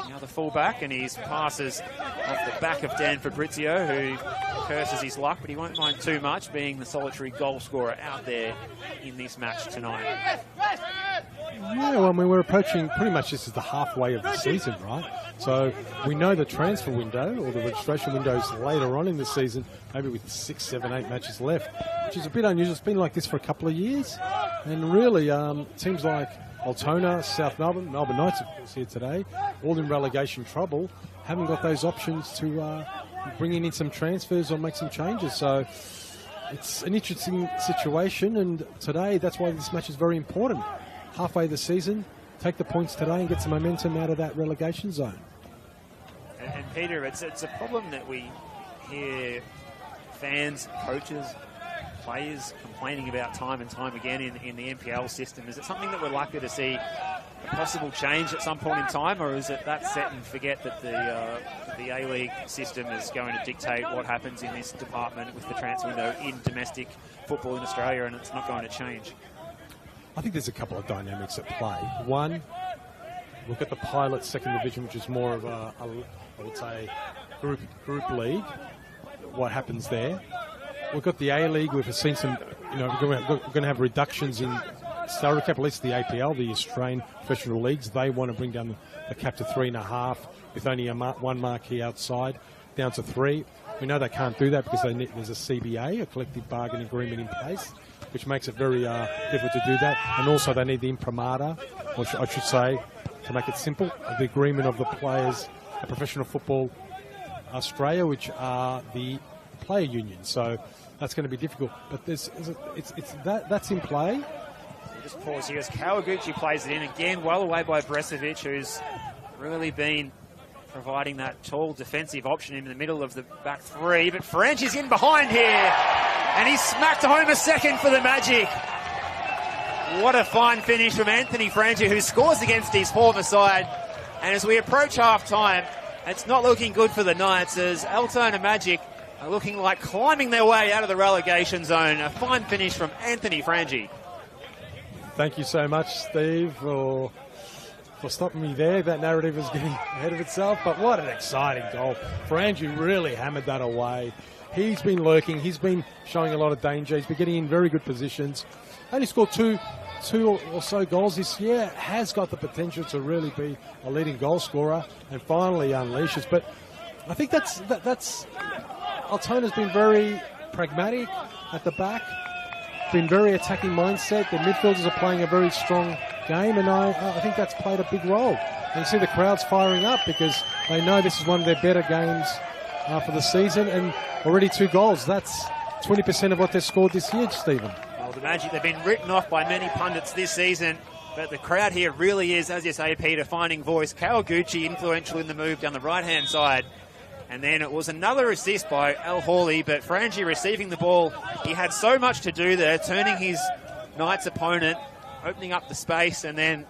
now the fullback, and his passes off the back of Dan Fabrizio, who curses his luck, but he won't mind too much, being the solitary goal scorer out there in this match tonight. Yeah, well, I mean, we're approaching pretty much this is the halfway of the season, right? So we know the transfer window or the registration window is later on in the season, maybe with 6, 7, 8 matches left, which is a bit unusual. It's been like this for a couple of years, and really teams like Altona, South Melbourne, Melbourne Knights, of course, here today, all in relegation trouble, haven't got those options to bring in some transfers or make some changes. So it's an interesting situation, and today that's why this match is very important. Halfway the season, take the points today and get some momentum out of that relegation zone. And Peter, it's a problem that we hear fans, coaches, players complaining about time and time again in the NPL system. Is it something that we're likely to see a possible change at some point in time, or is it that set and forget that the A-League system is going to dictate what happens in this department with the transfer window in domestic football in Australia, and it's not going to change? I think there's a couple of dynamics at play. One, we've got the Pilot second division, which is more of I would say, group league. What happens there? We've got the A-League. We've seen some, we're going to have reductions in salary cap, at least the APL, the Australian professional leagues. They want to bring down the cap to 3.5 with only one marquee outside, down to 3. We know they can't do that because there's a CBA, a collective bargaining agreement in place, which makes it very difficult to do that. And also they need the imprimatur, or I should say, to make it simple, the agreement of the players, the Professional Football Australia, which are the player union. So that's going to be difficult. But that's in play. Just pause here as Kawaguchi plays it in again, well away by Bresovic, who's really been providing that tall defensive option in the middle of the back three. But Frangie's in behind here, and he's smacked home a second for the Magic. What a fine finish from Anthony Frangie, who scores against his former side. And as we approach half-time, it's not looking good for the Knights, as Altona Magic are looking like climbing their way out of the relegation zone. A fine finish from Anthony Frangie. Thank you so much, Steve, for stopping me there. That narrative is getting ahead of itself, but what an exciting goal. Frangie really hammered that away. He's been lurking. He's been showing a lot of danger. He's been getting in very good positions. Only scored two or so goals this year. Has got the potential to really be a leading goal scorer and finally unleashes. But I think that's Altona's been very pragmatic at the back, been very attacking mindset. The midfielders are playing a very strong game, and I think that's played a big role. And you see the crowds firing up because they know this is one of their better games for the season, and already 2 goals. That's 20% of what they've scored this year, Stephen. Well, the Magic, they've been written off by many pundits this season, but the crowd here really is, as you say, Peter, finding voice. Kawaguchi influential in the move down the right-hand side. And then it was another assist by Al Hawley, but Frangie receiving the ball. He had so much to do there, turning his Knights opponent, opening up the space, and then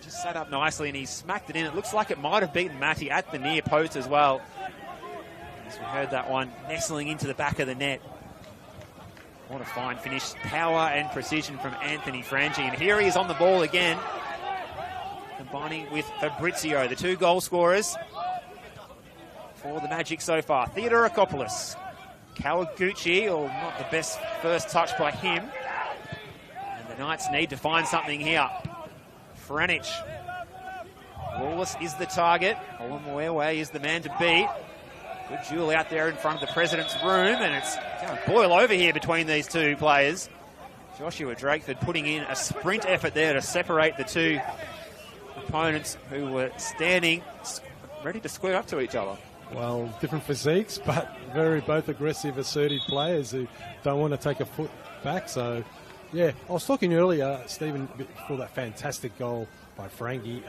just sat up nicely, and he smacked it in. It looks like it might have beaten Matty at the near post as well, as we heard that one nestling into the back of the net. What a fine finish. Power and precision from Anthony Frangi. And here he is on the ball again, combining with Fabrizio, the 2 goal scorers for the Magic so far. Theodorakopoulos, Kawaguchi, or not the best first touch by him. And the Knights need to find something here. Franic. Lawless is the target. Olumwewe is the man to beat. Good duel out there in front of the President's room, and it's going to boil over here between these 2 players. Joshua Drakeford putting in a sprint effort there to separate the 2 opponents who were standing ready to square up to each other. Well, different physiques, but both aggressive, assertive players who don't want to take a foot back. So, yeah, I was talking earlier, Stephen, before that fantastic goal by Frangi,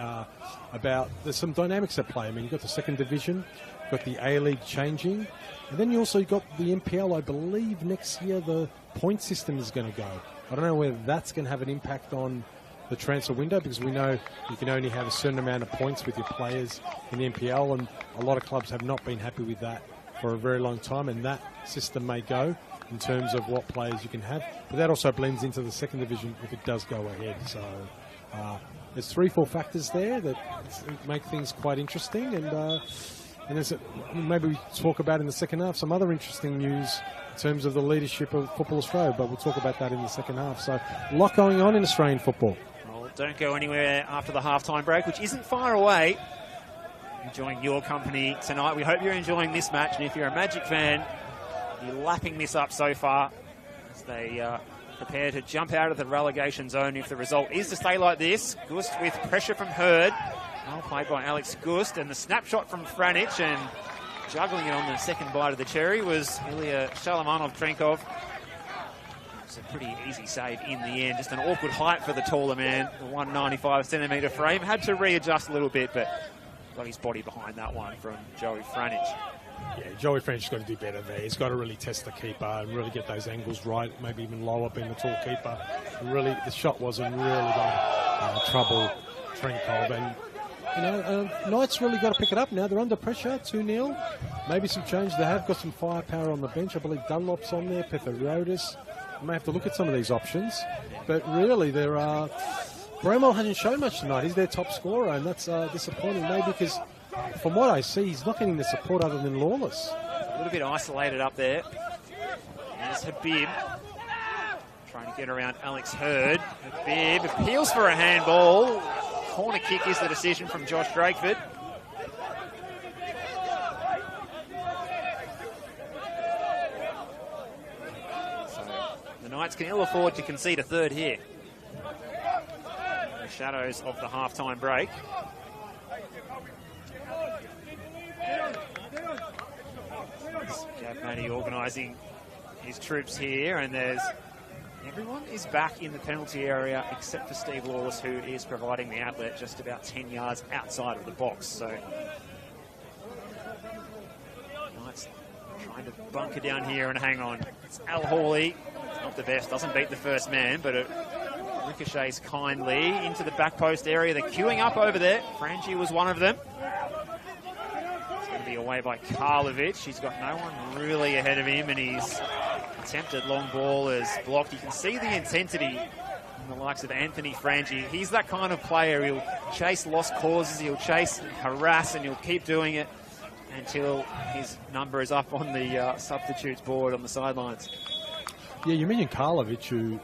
about there's some dynamics at play. I mean, you've got the second division, you've got the A-League changing, and then you also got the NPL. I believe next year the point system is going to go. I don't know whether that's going to have an impact on the transfer window, because we know you can only have a certain amount of points with your players in the NPL, and a lot of clubs have not been happy with that for a very long time, and that system may go in terms of what players you can have. But that also blends into the second division if it does go ahead. So there's 3-4 factors there that make things quite interesting, and there's maybe we talk about in the second half some other interesting news in terms of the leadership of Football Australia, but we'll talk about that in the second half. So a lot going on in Australian football. Well, don't go anywhere after the halftime break, which isn't far away. Enjoying your company tonight. We hope you're enjoying this match, and if you're a Magic fan, you're lapping this up so far as they prepare to jump out of the relegation zone if the result is to stay like this. Gust with pressure from Hurd. Well played by Alex Gust, and the snapshot from Franic, and juggling it on the second bite of the cherry was Ilya Shalamanov-Trenkov. It's a pretty easy save in the end. Just an awkward height for the taller man. The 195-centimetre frame. Had to readjust a little bit, but got his body behind that one from Joey Franic. Yeah, Joey Franc's got to do better there. He's got to really test the keeper and really get those angles right, maybe even lower being the tall keeper. And really, the shot wasn't really going to trouble Trenkov. And, you know, Knights really got to pick it up now. They're under pressure, 2-0. Maybe some change. They have got some firepower on the bench. I believe Dunlop's on there, Petharodis. I may have to look at some of these options. But really, there are... Bramwell hasn't shown much tonight. He's their top scorer, and that's disappointing, maybe because from what I see, he's not getting the support other than Lawless. A little bit isolated up there. There's Habib trying to get around Alex Hurd. Habib appeals for a handball. Corner kick is the decision from Josh Drakeford. So the Knights can ill afford to concede a third here. The shadows of the halftime break. Gav Manny organising his troops here, and everyone is back in the penalty area except for Steve Lawless, who is providing the outlet just about 10 yards outside of the box. So Knights trying to bunker down here and hang on. It's Al Hawley. It's not the best, doesn't beat the first man, but it ricochets kindly into the back post area. They're queuing up over there. Frangi was one of them. It's going to be away by Karlovic. He's got no one really ahead of him, and his attempted long ball is blocked. You can see the intensity in the likes of Anthony Frangi. He's that kind of player. He'll chase lost causes, he'll chase, harass, and he'll keep doing it until his number is up on the substitutes board on the sidelines. Yeah, you mentioned Karlovic, who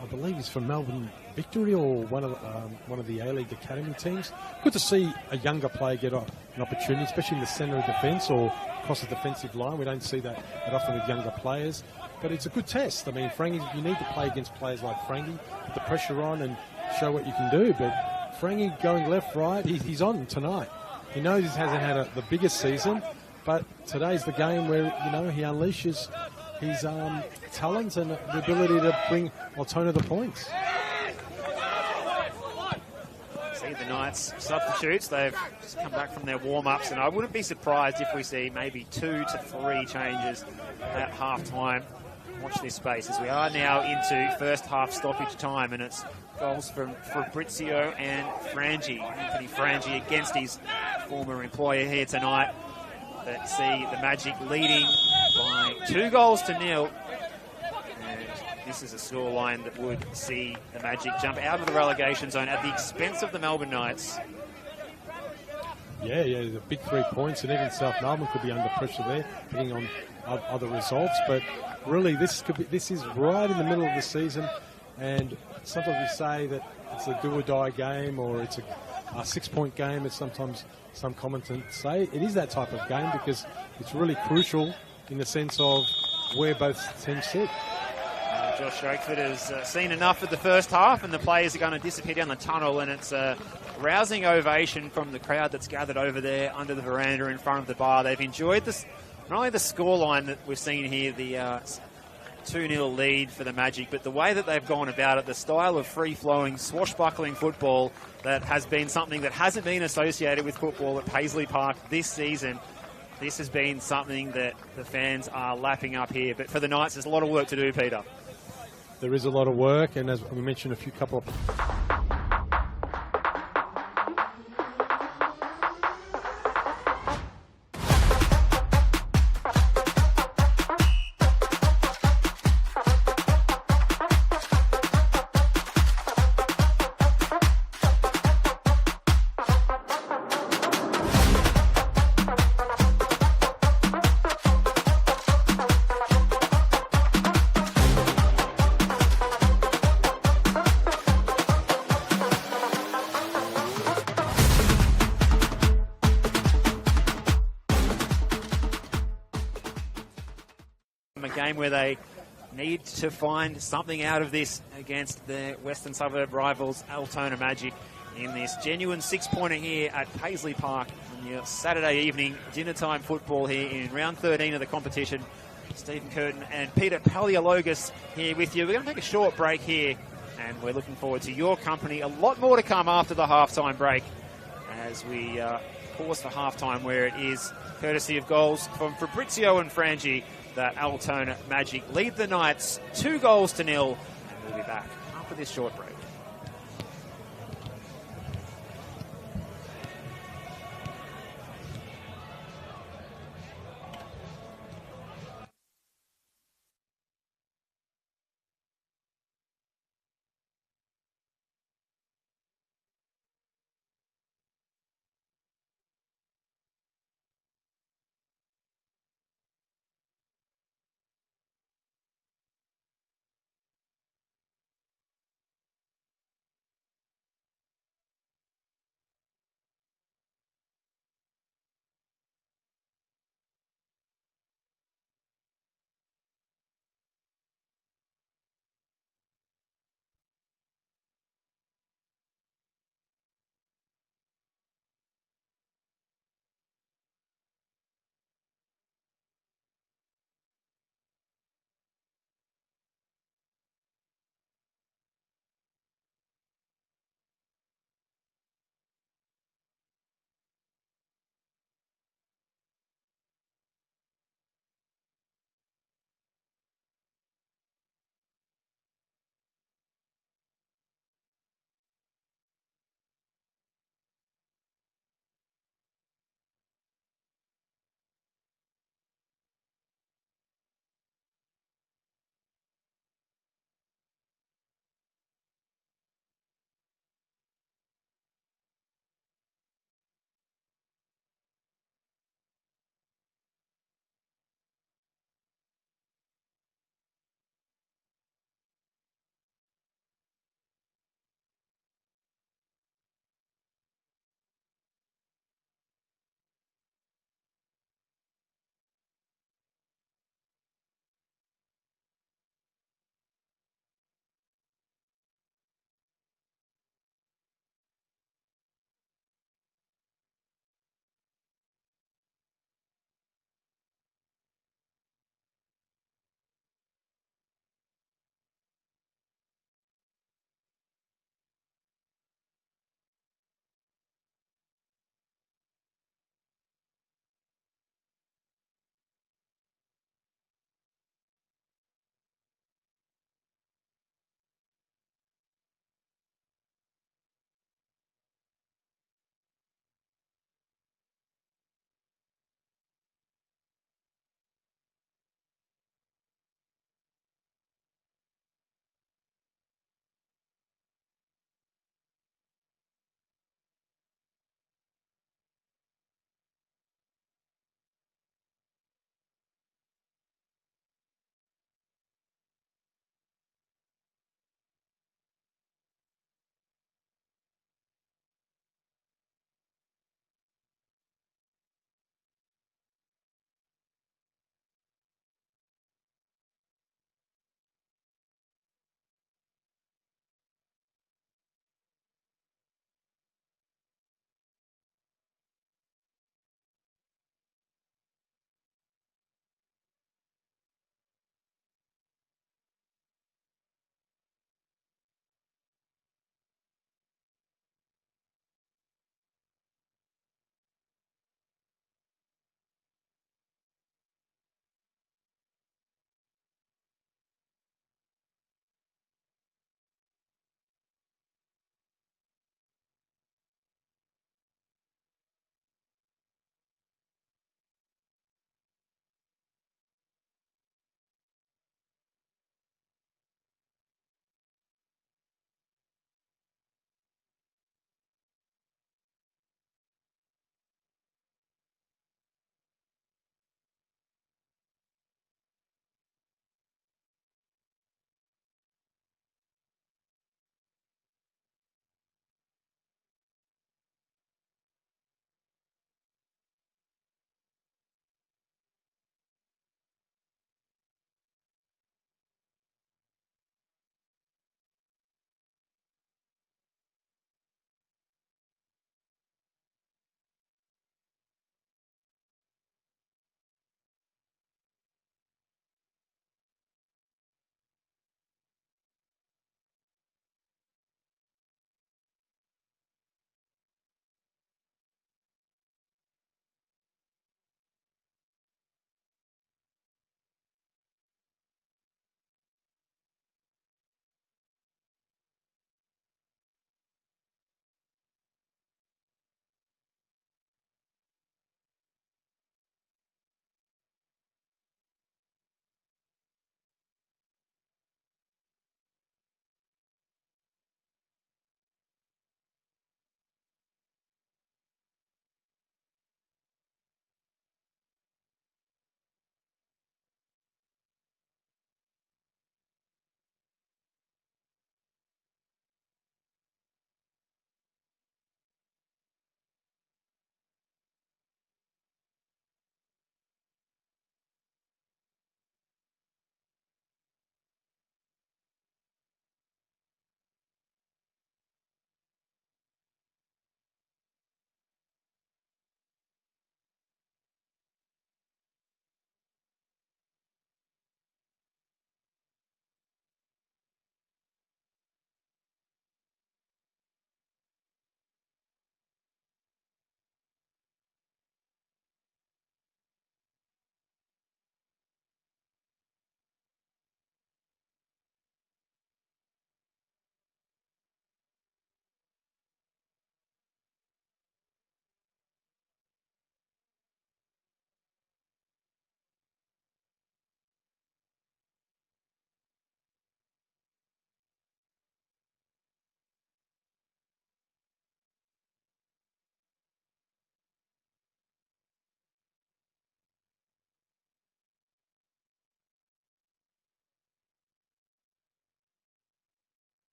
I believe is from Melbourne Victory or one of the A-League Academy teams. Good to see a younger player get an opportunity, especially in the centre of defence or across the defensive line. We don't see that often with younger players. But it's a good test. I mean, Frangi, you need to play against players like Frangi, put the pressure on and show what you can do. But Frangi going left, right, he's on tonight. He knows he hasn't had the biggest season, but today's the game where, you know, he unleashes his talents and the ability to bring Altona the points. See the Knights substitutes. They've just come back from their warm-ups, and I wouldn't be surprised if we see maybe 2 to 3 changes at half-time. Watch this space as we are now into first half stoppage time, and it's goals from Fabrizio and Frangi. Anthony Frangi against his former employer here tonight. That see the Magic leading by 2 goals to 0 this is a scoreline that would see the Magic jump out of the relegation zone at the expense of the Melbourne Knights. Yeah, the big 3 points, and even South Melbourne could be under pressure there, depending on other results. But really, this is right in the middle of the season, and sometimes we say that it's a do-or-die game, or it's a 6-point game, as sometimes some commentators say. It is that type of game because it's really crucial in the sense of where both teams sit. Josh Drakeford has seen enough of the first half, and the players are going to disappear down the tunnel, and it's a rousing ovation from the crowd that's gathered over there under the veranda in front of the bar. They've enjoyed this, not only the scoreline that we've seen here, the 2-0 lead for the Magic, but the way that they've gone about it, the style of free-flowing, swashbuckling football that has been something that hasn't been associated with football at Paisley Park this season. This has been something that the fans are lapping up here. But for the Knights, there's a lot of work to do, Peter. There is a lot of work, and as we mentioned, a couple of a game where they need to find something out of this against their Western Suburb rivals, Altona Magic, in this genuine 6-pointer here at Paisley Park on your Saturday evening dinner time football here in round 13 of the competition. Stephen Curtin and Peter Paleologos here with you. We're going to take a short break here, and we're looking forward to your company. A lot more to come after the halftime break as we pause for halftime, where it is courtesy of goals from Fabrizio and Frangi that Altona Magic lead the Knights 2-0. And we'll be back after this short break.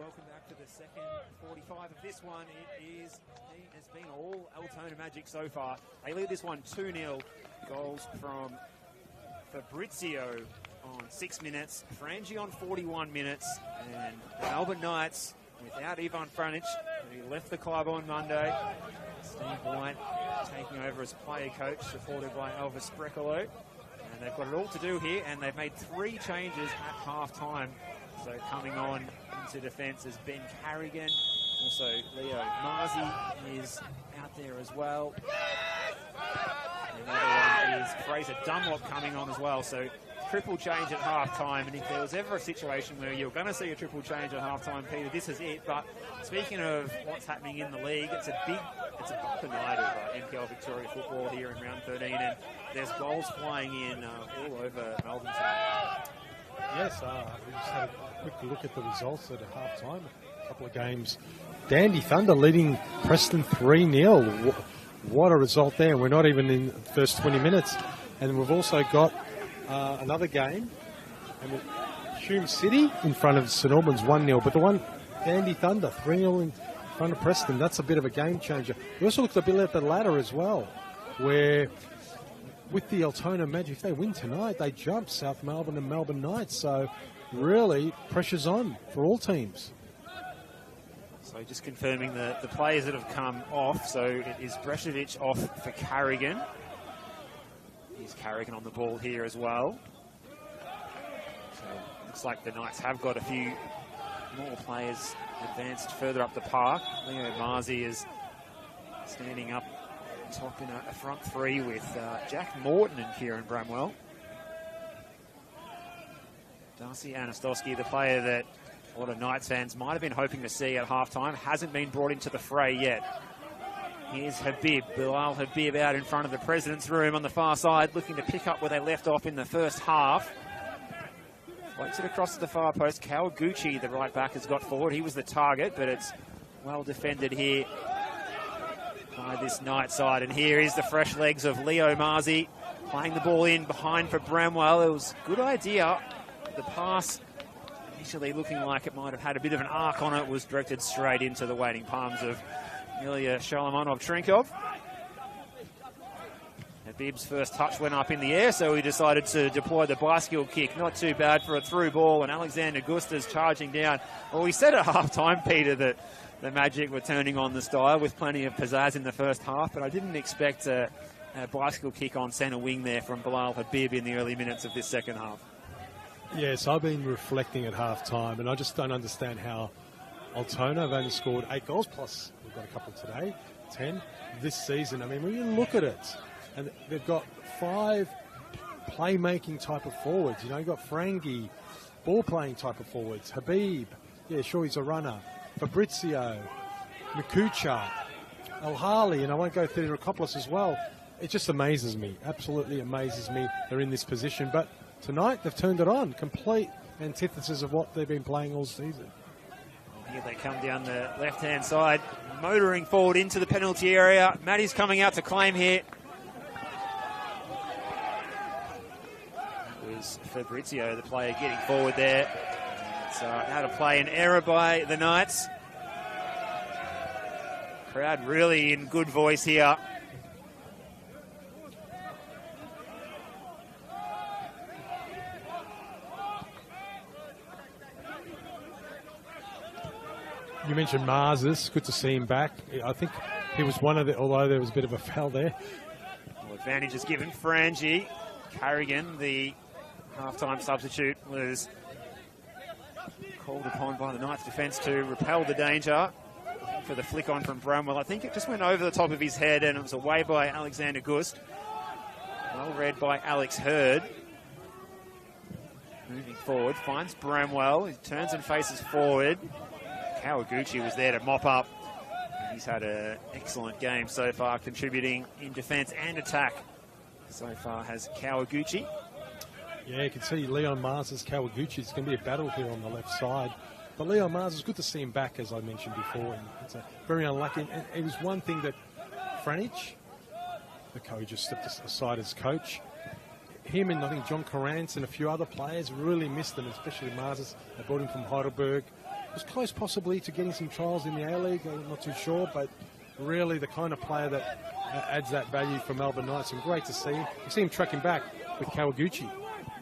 welcome back to the second 45 of this one. It has been all Altona Magic so far. They lead this one 2-0. Goals from Fabrizio on 6 minutes, Frangi on 41 minutes, and the Melbourne Knights without Ivan Franic, who left the club on Monday. Steve White taking over as player coach, supported by Elvis Brecolo. And they've got it all to do here, and they've made 3 changes at half-time. So coming on into defence is Ben Carrigan. Also, Leo Marzi is out there as well. And the other one is Fraser Dunlop coming on as well. So triple change at half-time. And if there was ever a situation where you're going to see a triple change at half-time, Peter, this is it. But speaking of what's happening in the league, it's a bumper night of NPL Victoria football here in round 13. And there's goals flying in all over Melbourne tonight. Yes, we just had a quick look at the results at half-time. A couple of games. Dandy Thunder leading Preston 3-0. What a result there. We're not even in the first 20 minutes. And we've also got another game. And Hume City in front of St Albans 1-0. But the one, Dandy Thunder, 3-0 in front of Preston. That's a bit of a game changer. We also looked a bit at the ladder as well, where with the Altona Magic, if they win tonight, they jump South Melbourne and Melbourne Knights. So really, pressure's on for all teams. So just confirming the players that have come off. So it is Breshevic off for Carrigan. Here's Carrigan on the ball here as well. So looks like the Knights have got a few more players advanced further up the park. Leo Marzi is standing up top in a front three with Jack Morton and Kieran Bramwell. Darcy Anastosky, the player that a lot of Knights fans might have been hoping to see at halftime, hasn't been brought into the fray yet. Here's Habib, Bilal Habib out in front of the President's Room on the far side, looking to pick up where they left off in the first half. Floats it across to the far post. Kawaguchi, the right back, has got forward. He was the target, but it's well defended here by this Knight side. And here is the fresh legs of Leo Marzi playing the ball in behind for Bramwell. It was a good idea. The pass, initially looking like it might have had a bit of an arc on it, was directed straight into the waiting palms of Ilya Sholomonov-Trinkov. Habib's first touch went up in the air, so he decided to deploy the bicycle kick. Not too bad for a through ball, and Alexander Gusta's charging down. Well, we said at half-time, Peter, that the Magic were turning on the style with plenty of pizzazz in the first half, but I didn't expect a bicycle kick on centre wing there from Bilal Habib in the early minutes of this second half. Yes, I've been reflecting at half-time, and I just don't understand how Altona have only scored 8 goals, plus we've got a couple today, 10 this season. I mean, when you look at it, and they've got 5 playmaking type of forwards. You know, you've got Frangi, ball-playing type of forwards. Habib, yeah, sure, he's a runner. Fabrizio, Mikucha, El-Hali, and I won't go Theodorakopoulos as well. It just amazes me, absolutely amazes me they're in this position. But tonight, they've turned it on. Complete antithesis of what they've been playing all season. Here they come down the left-hand side, motoring forward into the penalty area. Matty's coming out to claim here. It was Fabrizio, the player, getting forward there. It's out of play, an error by the Knights. Crowd really in good voice here. You mentioned Mars. Good to see him back. I think he was one of the, although there was a bit of a foul there. Well, advantage is given Frangi. Carrigan, the half-time substitute, was called upon by the Knights defence to repel the danger for the flick on from Bramwell. I think it just went over the top of his head and it was away by Alexander Gust. Well read by Alex Hurd. Moving forward, finds Bramwell. He turns and faces forward. Kawaguchi was there to mop up. He's had an excellent game so far, contributing in defence and attack. So far has Kawaguchi. Yeah, you can see Leon Mars' Kawaguchi. It's going to be a battle here on the left side. But Leon Mars, is good to see him back, as I mentioned before. And it's very unlucky. And it was one thing that Franic, the coach, just stepped aside as coach. Him and I think John Corrance and a few other players really missed them, especially Mars. They brought him from Heidelberg. was close possibly to getting some trials in the A-League. I'm not too sure, but really the kind of player that adds that value for Melbourne Knights, and great to see him. You see him tracking back with Kawaguchi.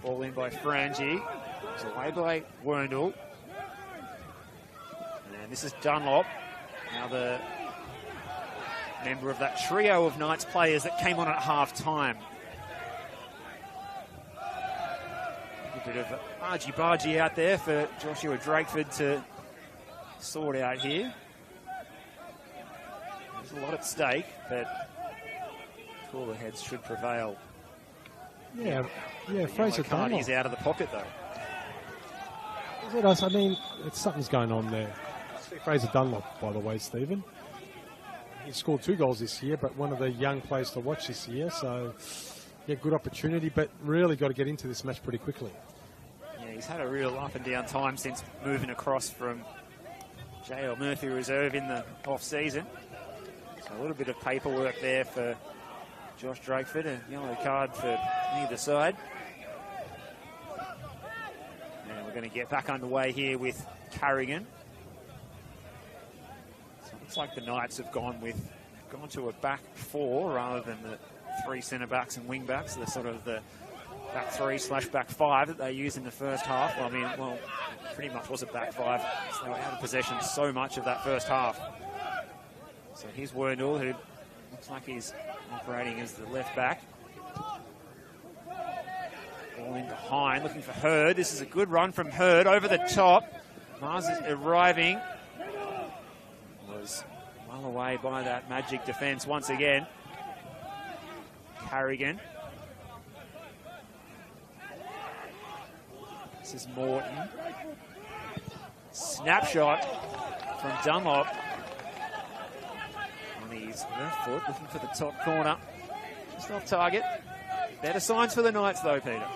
Ball in by Frangi. It's away by Werndl. And this is Dunlop. Now the member of that trio of Knights players that came on at half-time. A bit of argy-bargy out there for Joshua Drakeford to sort out here. There's a lot at stake, but cooler heads should prevail. Yeah, Fraser Dunlop. He's out of the pocket, though. I mean, something's going on there. Fraser Dunlop, by the way, Stephen. He scored 2 goals this year, but one of the young players to watch this year. So, yeah, good opportunity, but really got to get into this match pretty quickly. Yeah, he's had a real up and down time since moving across from JL Murphy Reserve in the off-season. So a little bit of paperwork there for Josh Drakeford, a yellow card for neither side. And we're going to get back underway here with Carrigan. So it looks like the Knights have gone to a back 4 rather than the 3 centre-backs and wing-backs. They're sort of the back 3/back 5 that they used in the first half. I mean, well, pretty much was a back 5. So they were out of possession so much of that first half. So here's Werndl, who looks like he's operating as the left back. Ball in behind, looking for Hurd. This is a good run from Hurd over the top. Mars is arriving. Was well away by that Magic defence once again. Carrigan. This is Morton. Snapshot from Dunlop. On his left foot, looking for the top corner. Just off target. Better signs for the Knights, though, Peter.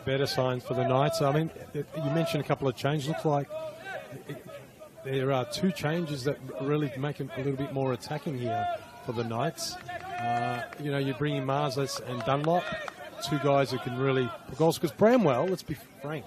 Better signs for the Knights. I mean, you mentioned a couple of changes. Looks like there are 2 changes that really make them a little bit more attacking here for the Knights. You know, you bring in Marsles and Dunlop, 2 guys who can really put goals. Because Bramwell, let's be frank,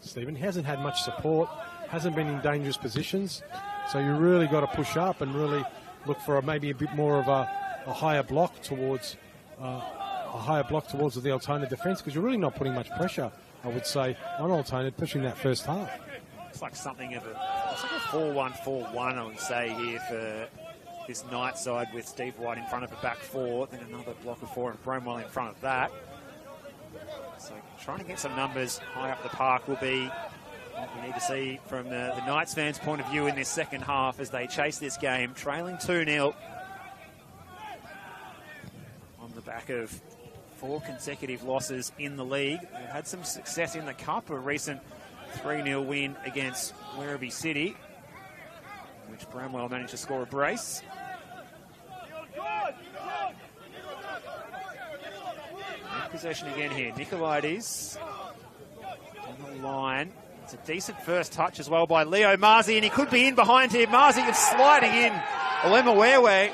Stephen, hasn't had much support, hasn't been in dangerous positions. So you really got to push up and really look for maybe a bit more of a higher block towards the Altona defence, because you're really not putting much pressure, I would say, on Altona, pushing that first half. It's like something of a 4-1-4-1, I would say, here for this Knights side, with Steve White in front of a back 4, then another block of 4 and Bramwell in front of that. So trying to get some numbers high up the park will be what we need to see from the Knights fans' point of view in this second half as they chase this game, trailing 2-0 on the back of 4 consecutive losses in the league. They've had some success in the Cup, a recent 3-0 win against Werribee City, in which Bramwell managed to score a brace. Possession again here. Nicolaides on the line. It's a decent first touch as well by Leo Marzi, and he could be in behind here. Marzi is sliding in Olema Wewe,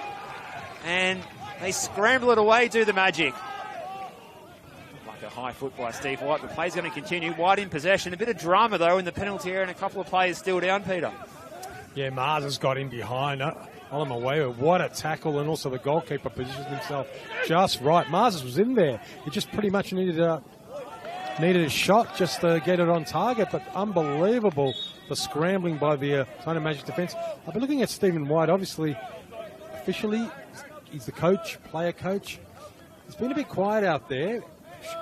and they scramble it away, do the Magic. Like a high foot by Steve White. The play's going to continue. White in possession. A bit of drama, though, in the penalty area, and a couple of players still down, Peter. Yeah, Mars has got in behind. Olema Wewe, what a tackle, and also the goalkeeper positioned himself just right. Mars was in there. He just pretty much needed a shot just to get it on target, but unbelievable the scrambling by the Altona Magic defence. I've been looking at Stephen White, obviously, officially, he's the coach, player coach. He's been a bit quiet out there,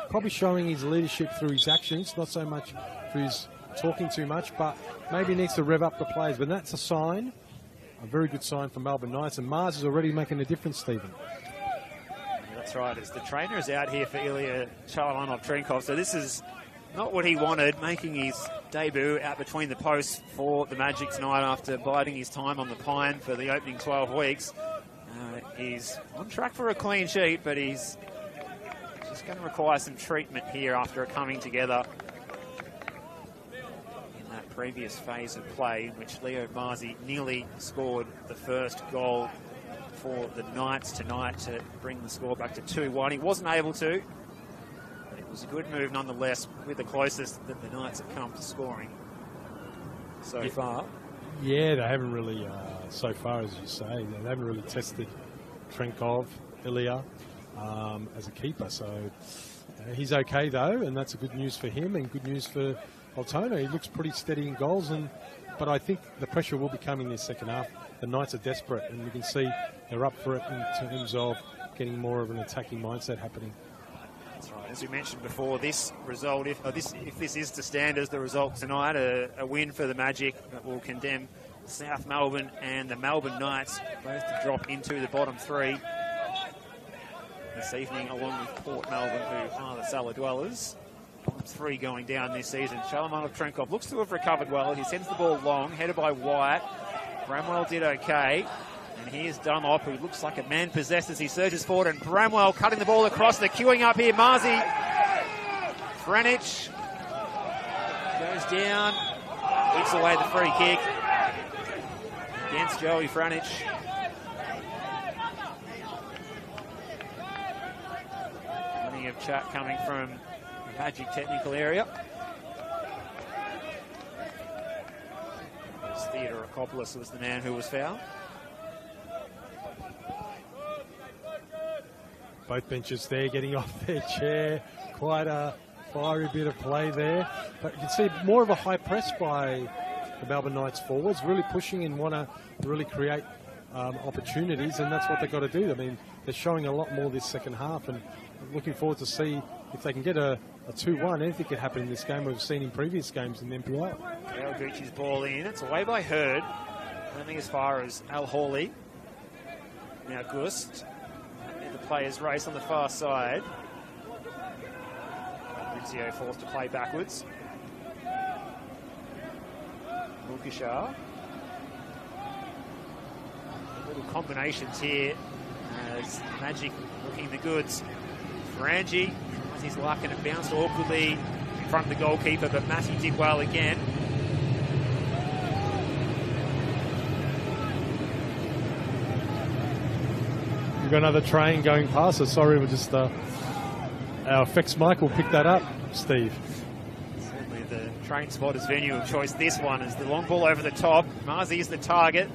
probably showing his leadership through his actions, not so much through his talking too much, but maybe he needs to rev up the players. But that's a sign, a very good sign for Melbourne Knights, and Mars is already making a difference, Stephen. That's right, as the trainer is out here for Ilya Chalanov-Trenkov, so this is not what he wanted, making his debut out between the posts for the Magic tonight after biding his time on the pine for the opening 12 weeks. He's on track for a clean sheet, but he's just going to require some treatment here after coming together in that previous phase of play in which Leo Marzi nearly scored the first goal for the Knights tonight to bring the score back to 2-1. He wasn't able to, but it was a good move nonetheless, with the closest that the Knights have come to scoring so far. Yeah, they haven't really, so far as you say, they haven't really tested Trenkov, Ilya as a keeper. So he's okay though, and that's a good news for him and good news for Altona. He looks pretty steady in goals, but I think the pressure will be coming in the second half. The Knights are desperate, and you can see they're up for it in terms of getting more of an attacking mindset happening. That's right. As we mentioned before, this result, if this is to stand as the result tonight, a win for the Magic that will condemn South Melbourne and the Melbourne Knights both to drop into the bottom three this evening, along with Port Melbourne, who are the cellar dwellers. Bottom three going down this season. Shalamanov Trenkov looks to have recovered well. He sends the ball long, headed by Wyatt. Bramwell did okay. And here's Dunlop, who looks like a man possessed as he surges forward. And Bramwell cutting the ball across. They're queuing up here. Marzi. Franich goes down. Gives away the free kick against Joey Franich. Plenty of chat coming from the Magic technical area. Theodorakopoulos was the man who was fouled. Both benches there getting off their chair. Quite a fiery bit of play there. But you can see more of a high press by the Melbourne Knights forwards, really pushing and want to really create opportunities, and that's what they've got to do. I mean, they're showing a lot more this second half, and looking forward to see if they can get a 2-1. Anything could happen in this game. We've seen in previous games in the NPL. Gucci's ball in. It's away by Hurd. Only as far as Al Hawley. Now Gust. The players race on the far side. Rizio forced to play backwards. Mukishar. Little combinations here as Magic looking the goods. Frangi tries his luck and it bounced awkwardly in front of the goalkeeper, but Matthew did well again. We've got another train going past us. Sorry, we're just our effects Mike will pick that up, Steve. Certainly the train spotter's venue of choice. This one is the long ball over the top. Marzi is the target.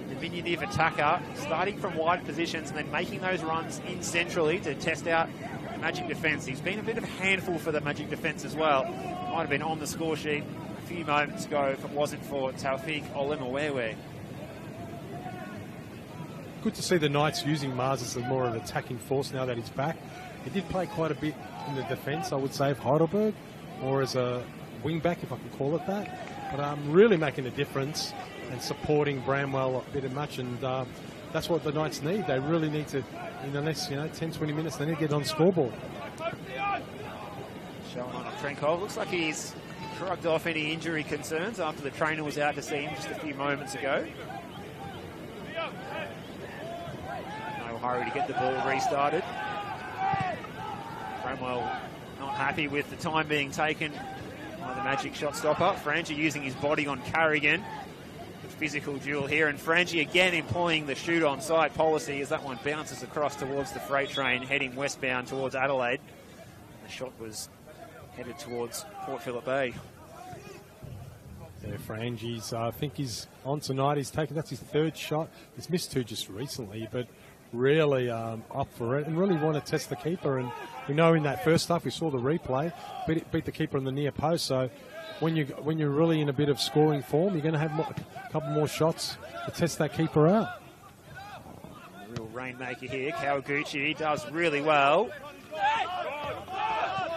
Diminutive attacker, starting from wide positions and then making those runs in centrally to test out the Magic defence. He's been a bit of a handful for the Magic defence as well. Might have been on the score sheet a few moments ago if it wasn't for Taufik Olemewewe. Good to see the Knights using Mars as a more of an attacking force now that he's back. He did play quite a bit in the defence, I would say, of Heidelberg, or as a wing-back, if I can call it that. But really making a difference and supporting Bramwell a bit much, and that's what the Knights need. They really need to, in the next 10-20 minutes, they need to get on scoreboard. Shalamanov Trenkov looks like he's shrugged off any injury concerns after the trainer was out to see him just a few moments ago. No hurry to get the ball restarted. Bramwell not happy with the time being taken by the Magic shot stopper. Frangi using his body on Carrigan. Physical duel here, and Frangi again employing the shoot on site policy as that one bounces across towards the freight train heading westbound towards Adelaide. The shot was headed towards Port Phillip Bay. Yeah, Frangi's, I think he's on tonight. That's his third shot. He's missed two just recently, but really up for it and really want to test the keeper. And we know in that first half, we saw the replay, beat the keeper on the near post. So when you're really in a bit of scoring form, you're going to have a couple more shots to test that keeper out. Real rainmaker here. Kawaguchi does really well.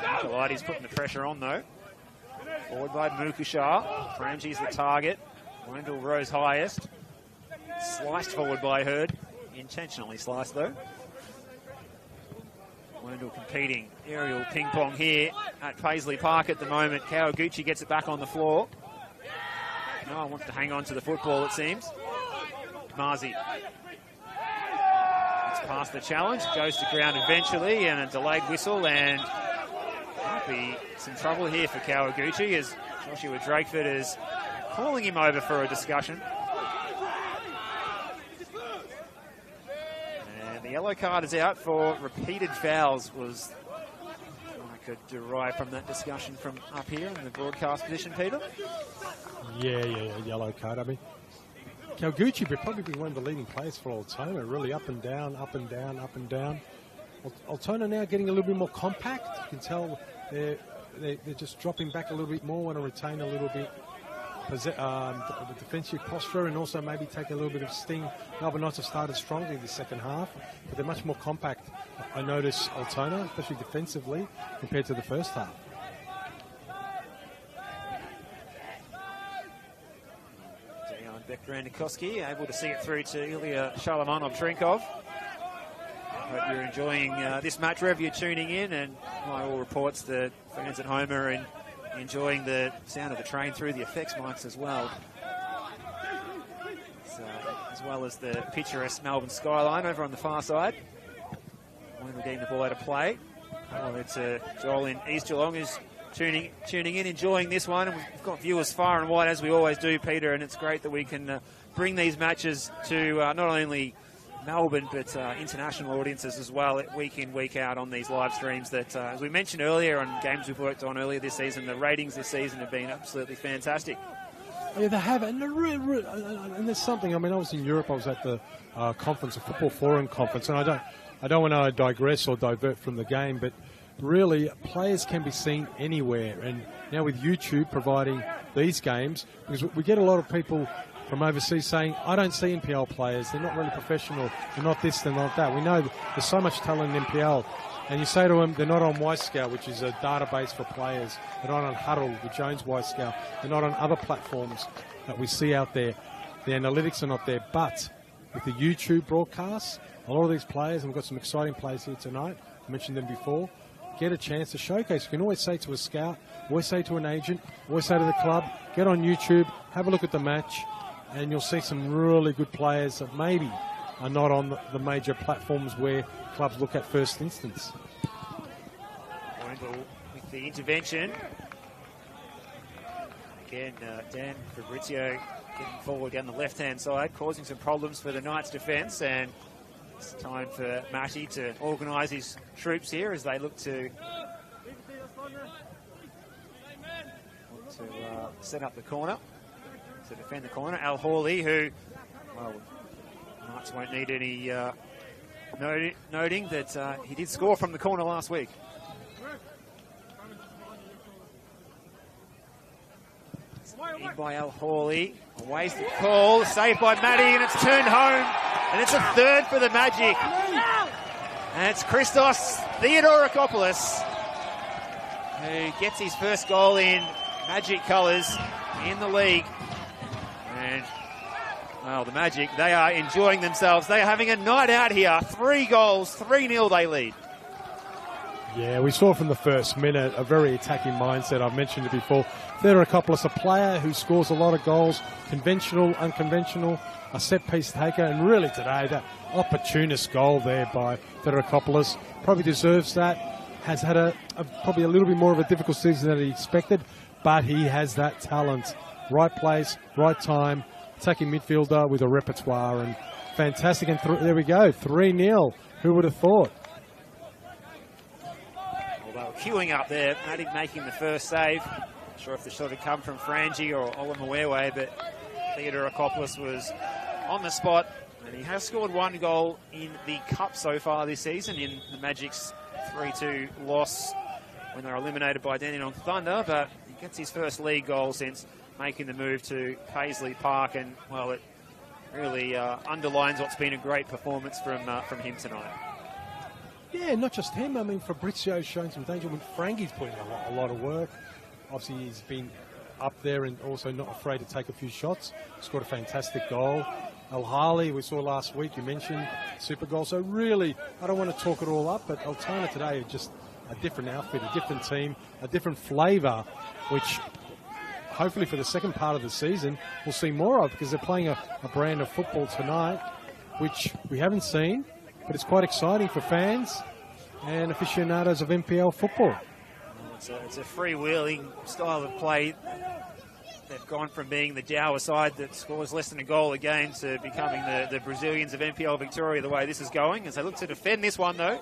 Nicolaides putting the pressure on though. Forward by Mukishar. Frangi's the target. Wendell rose highest. Sliced forward by Hurd. Intentionally sliced though. Wendell competing. Aerial ping pong here at Paisley Park at the moment. Kawaguchi gets it back on the floor. No one wants to hang on to the football, it seems. Marzi. It's past the challenge. Goes to ground eventually, and a delayed whistle, and might be some trouble here for Kawaguchi as Joshua Drakeford is calling him over for a discussion. And the yellow card is out for repeated fouls, was what I could derive from that discussion from up here in the broadcast position, Peter. Yeah, yellow card. I mean, Kawaguchi would probably be one of the leading players for Altona, really up and down, up and down, up and down. Altona now getting a little bit more compact. You can tell they're just dropping back a little bit more, want to retain a little bit the defensive posture and also maybe take a little bit of sting. Melbourne Knights have started strongly the second half, but they're much more compact. I notice Altona, especially defensively, compared to the first half. Bekranikoski able to see it through to Ilya Shalamanov-Trinkov. Hope you're enjoying this match wherever you're tuning in, and by all reports the fans at home are enjoying the sound of the train through the effects mics as well. So, as well as the picturesque Melbourne skyline over on the far side. When we're getting the ball out of play. Well, it's Joel in East Geelong who's tuning in, enjoying this one. And we've got viewers far and wide, as we always do, Peter, and it's great that we can bring these matches to not only Melbourne, but international audiences as well, week in, week out on these live streams that, as we mentioned earlier on games we've worked on earlier this season, the ratings this season have been absolutely fantastic. Yeah, they have, and there's something. I mean, I was in Europe. I was at the conference, a Football Forum conference, and I don't want to digress or divert from the game, but really, players can be seen anywhere, and now with YouTube providing these games, because we get a lot of people from overseas saying, I don't see NPL players, they're not really professional, they're not this, they're not that. We know there's so much talent in NPL, and you say to them, they're not on Y-Scout, which is a database for players, they're not on Huddle, the Jones Y-Scout, they're not on other platforms that we see out there. The analytics are not there, but with the YouTube broadcasts, a lot of these players, and we've got some exciting players here tonight, I mentioned them before, get a chance to showcase. You can always say to a scout, always say to an agent, always say to the club, get on YouTube, have a look at the match, and you'll see some really good players that maybe are not on the major platforms where clubs look at first instance. Wendell with the intervention. Again, Dan Fabrizio getting forward down the left-hand side, causing some problems for the Knights' defence, and it's time for Matty to organise his troops here as they look to set up the corner, to defend the corner. Al Hawley, who, well, Knights won't need any noting that he did score from the corner last week. In by Al Hawley, aways the call, saved by Matty, and it's turned home, and it's a third for the Magic. And it's Christos Theodorakopoulos who gets his first goal in Magic colours in the league. And, well, the Magic, they are enjoying themselves. They are having a night out here. 3 goals, 3-0 they lead. Yeah, we saw from the first minute a very attacking mindset. I've mentioned it before. Theodorakopoulos, a player who scores a lot of goals, conventional, unconventional, a set-piece taker, and really today, that opportunist goal there by Theodorakopoulos probably deserves that. Has had probably a little bit more of a difficult season than he expected, but he has that talent. Right place, right time, attacking midfielder with a repertoire, and fantastic. And there we go, 3-0. Who would have thought? Although queuing up there, Matty making the first save. Not sure if the shot had come from Frangi or Olamawewe, but Theodorakopoulos was on the spot, and he has scored 1 goal in the Cup so far this season in the Magic's 3-2 loss when they were eliminated by Dandenong Thunder, but he gets his first league goal since making the move to Paisley Park, and, well, it really underlines what's been a great performance from him tonight. Yeah, not just him. I mean, Fabrizio's shown some danger. When Frangi's putting a lot of work. Obviously, he's been up there and also not afraid to take a few shots. Scored a fantastic goal. Al Harley, we saw last week, you mentioned, super goal. So really, I don't want to talk it all up, but Altona today are just a different outfit, a different team, a different flavour, which hopefully for the second part of the season we'll see more of, because they're playing a brand of football tonight, which we haven't seen, but it's quite exciting for fans and aficionados of NPL football. It's a freewheeling style of play. They've gone from being the Dower side that scores less than a goal a game to becoming the Brazilians of NPL Victoria the way this is going. As they look to defend this one, though,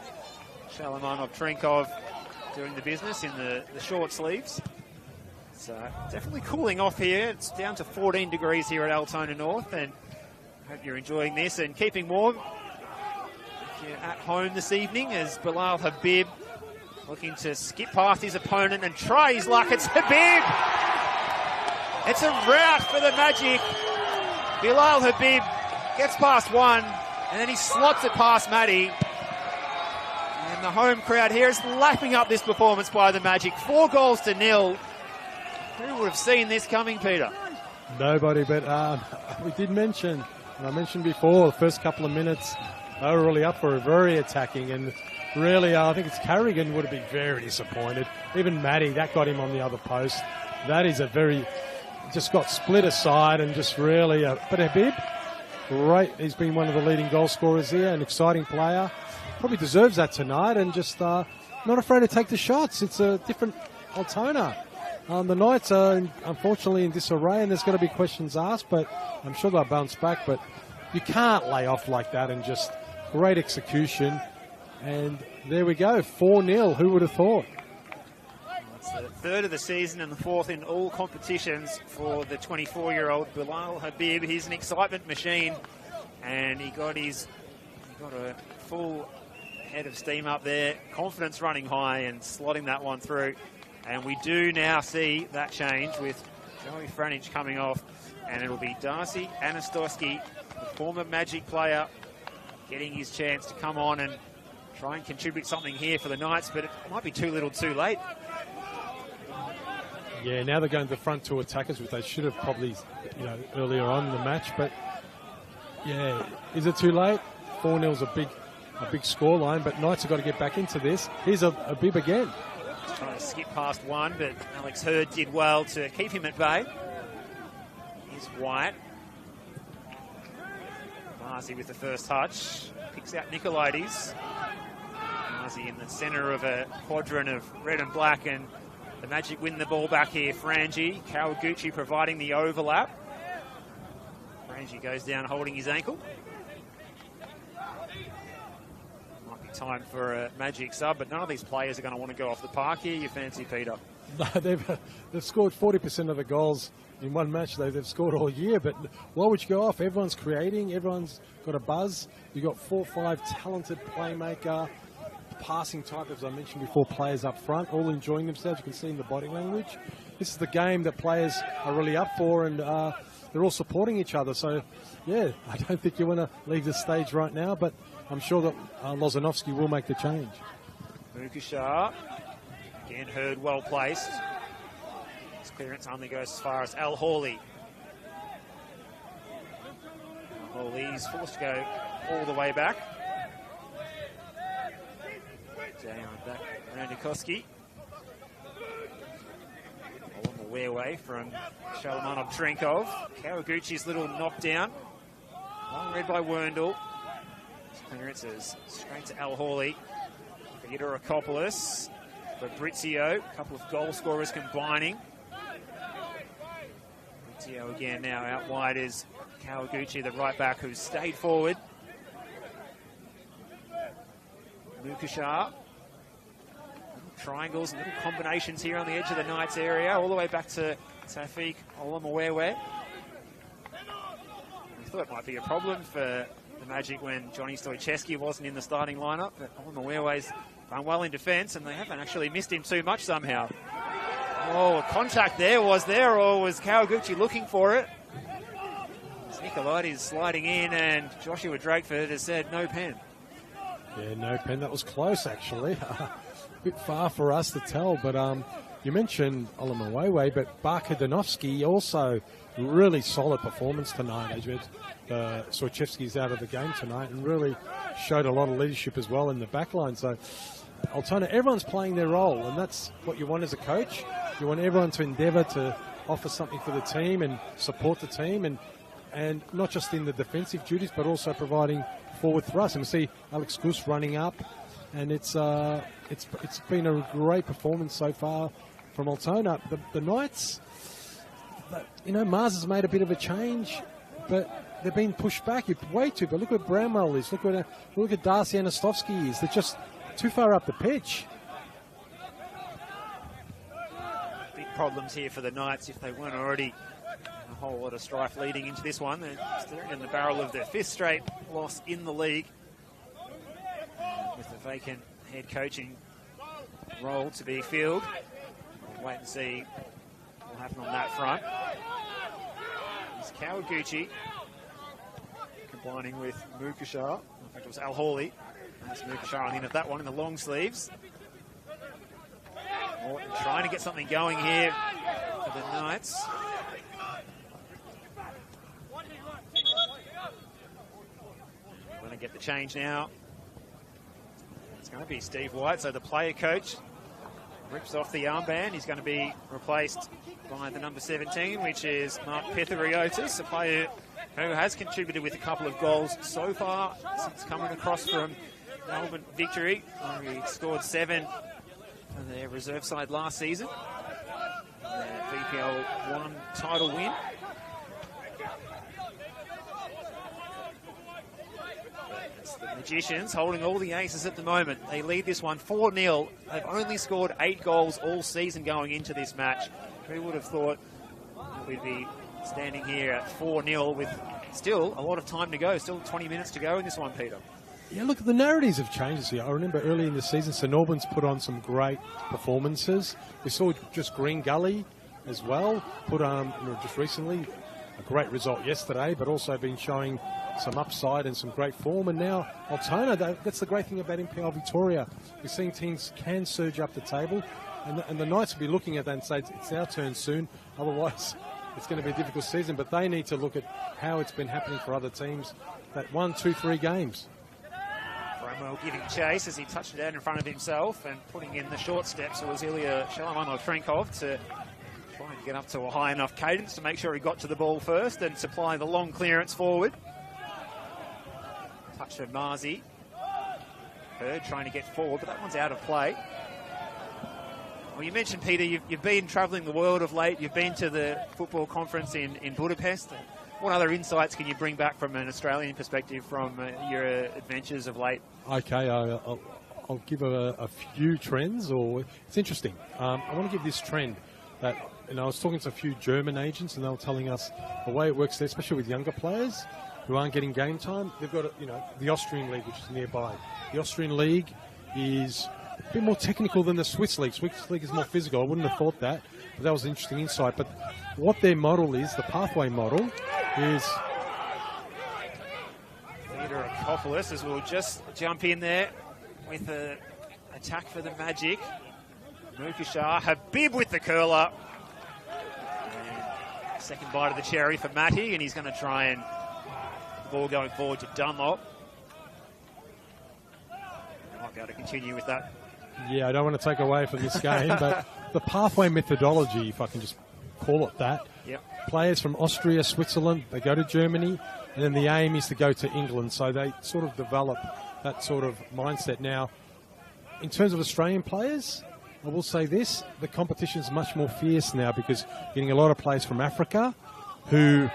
Shalamanov-Trinkov doing the business in the short sleeves. It's definitely cooling off here. It's down to 14 degrees here at Altona North, and I hope you're enjoying this and keeping warm. If you're at home this evening, as Bilal Habib looking to skip past his opponent and try his luck. It's Habib! It's a rout for the Magic. Bilal Habib gets past one, and then he slots it past Matty. And the home crowd here is lapping up this performance by the Magic. 4 goals to 0. Who would have seen this coming, Peter? Nobody, but we did mention, and I mentioned before, the first couple of minutes, they were really up for it, very attacking, and really, I think it's Carrigan would have been very disappointed. Even Matty, that got him on the other post. That is a very, just got split aside and just really, but Habib, great. He's been one of the leading goal scorers here, an exciting player. Probably deserves that tonight, and just not afraid to take the shots. It's a different Altona. The Knights are unfortunately in disarray, and there's going to be questions asked, but I'm sure they'll bounce back. But you can't lay off like that, and just great execution. And there we go, 4-0. Who would have thought? It's the third of the season and the fourth in all competitions for the 24-year-old Bilal Habib. He's an excitement machine, and he got a full head of steam up there. Confidence running high and slotting that one through. And we do now see that change with Joey Franich coming off, and it'll be Darcy Anastosky, the former Magic player, getting his chance to come on and try and contribute something here for the Knights, but it might be too little too late. Yeah, now they're going to the front two attackers, which they should have probably, earlier on in the match. But yeah, is it too late? 4-0's a big scoreline, but Knights have got to get back into this. Here's a bib again. He's trying to skip past one, but Alex Hurd did well to keep him at bay. Here's White. Marzi with the first touch. Picks out Nicolaides. Marzi in the centre of a quadrant of red and black, and the Magic win the ball back here. Frangi, Kawaguchi providing the overlap. Frangi goes down holding his ankle. Might be time for a Magic sub, but none of these players are going to want to go off the park here, you fancy, Peter? No, they've scored 40% of the goals in one match they've scored all year, but why would you go off? Everyone's creating, everyone's got a buzz. You've got 4 or 5 talented playmaker, passing type, as I mentioned before, players up front, all enjoying themselves. You can see in the body language. This is the game that players are really up for, and they're all supporting each other. So, yeah, I don't think you want to leave the stage right now, but I'm sure that Lozanovsky will make the change. Mukashar, again, Hurd well placed. His clearance only goes as far as Al Hawley. Al Hawley's forced to go all the way back. Down back around Nikoski. Along the wearway from Shalamanov Trenkov. Kawaguchi's little knockdown. Long read by Werndl. Clearances straight to Al Hawley. Theodorakopoulos. Fabrizio. A couple of goal scorers combining. Fabrizio again now out wide is Kawaguchi, the right back who's stayed forward. Mukashar. Triangles and little combinations here on the edge of the Knights area, all the way back to Tafiq Olamawewe. We thought it might be a problem for the Magic when Johnny Stoichevsky wasn't in the starting lineup, but Olamawewe's done well in defence, and they haven't actually missed him too much somehow. Oh, a contact there, or was Kawaguchi looking for it? Nicolaides sliding in, and Joshua Drakeford has said no pen. Yeah, no pen. That was close, actually. Bit far for us to tell, but you mentioned Olamawewe, but Barkadanovsky also really solid performance tonight. As Stoichevsky's out of the game tonight and really showed a lot of leadership as well in the back line. So Altona, everyone's playing their role, and that's what you want as a coach. You want everyone to endeavour to offer something for the team and support the team, and not just in the defensive duties, but also providing forward thrust. And we see Alex Gus running up, and it's been a great performance so far from Altona. The Knights, Mars has made a bit of a change, but they're being pushed back way too. But look where Bramwell is. Look at Darcy Anastovsky is. They're just too far up the pitch. Big problems here for the Knights if they weren't already a whole lot of strife leading into this one. They're staring in the barrel of their 5th straight loss in the league, with the vacant head coaching role to be filled. We'll wait and see what will happen on that front. It's Kawaguchi combining with Mukashar. In fact, it was Al Hawley. That's Mukashar on the end of that one in the long sleeves. Morton trying to get something going here for the Knights. Going to get the change now. It's going to be Steve White, so the player coach rips off the armband. He's going to be replaced by the number 17, which is Mark Petheriotis, a player who has contributed with a couple of goals so far since coming across from Melbourne Victory, where he scored 7 for their reserve side last season. Their VPL 1 title win. It's the Magicians holding all the aces at the moment. They lead this one 4-0. They've only scored 8 goals all season going into this match. Who would have thought we'd be standing here at 4-0 with still a lot of time to go, still 20 minutes to go in this one, Peter? Yeah, look, the narratives have changed this year. I remember early in the season, St Albans put on some great performances. We saw just Green Gully as well put on, just recently, a great result yesterday, but also been showing some upside and some great form. And now Altona, that's the great thing about NPL Victoria. We're seeing teams can surge up the table, and the Knights will be looking at that and say, it's our turn soon, otherwise it's going to be a difficult season. But they need to look at how it's been happening for other teams that 1, 2, 3 games. Bramwell giving chase as he touched it out in front of himself and putting in the short steps. It was Ilya Shalamanov-Trenkov to try and get up to a high enough cadence to make sure he got to the ball first and supply the long clearance forward. Touch of Marzi. Bird trying to get forward, but that one's out of play. Well, you mentioned, Peter, you've been travelling the world of late. You've been to the football conference in Budapest. What other insights can you bring back from an Australian perspective from your adventures of late? Okay, I'll give a few trends. It's interesting. I want to give this trend that, I was talking to a few German agents, and they were telling us the way it works there, especially with younger players who aren't getting game time. They've got, the Austrian league, which is nearby. The Austrian league is a bit more technical than the Swiss league. Swiss league is more physical. I wouldn't have thought that, but that was an interesting insight. But what their model is, the pathway model, is... Theodore Akopoulos, as we'll just jump in there with an attack for the Magic. Mukashar, Habib with the curler. And second bite of the cherry for Matty, and he's going to try and the ball going forward to Dunlop. Might be able to continue with that. Yeah, I don't want to take away from this game, but the pathway methodology, if I can just call it that, players from Austria, Switzerland, they go to Germany, and then the aim is to go to England. So they sort of develop that sort of mindset. Now, in terms of Australian players, I will say this, the competition is much more fierce now because you're getting a lot of players from Africa who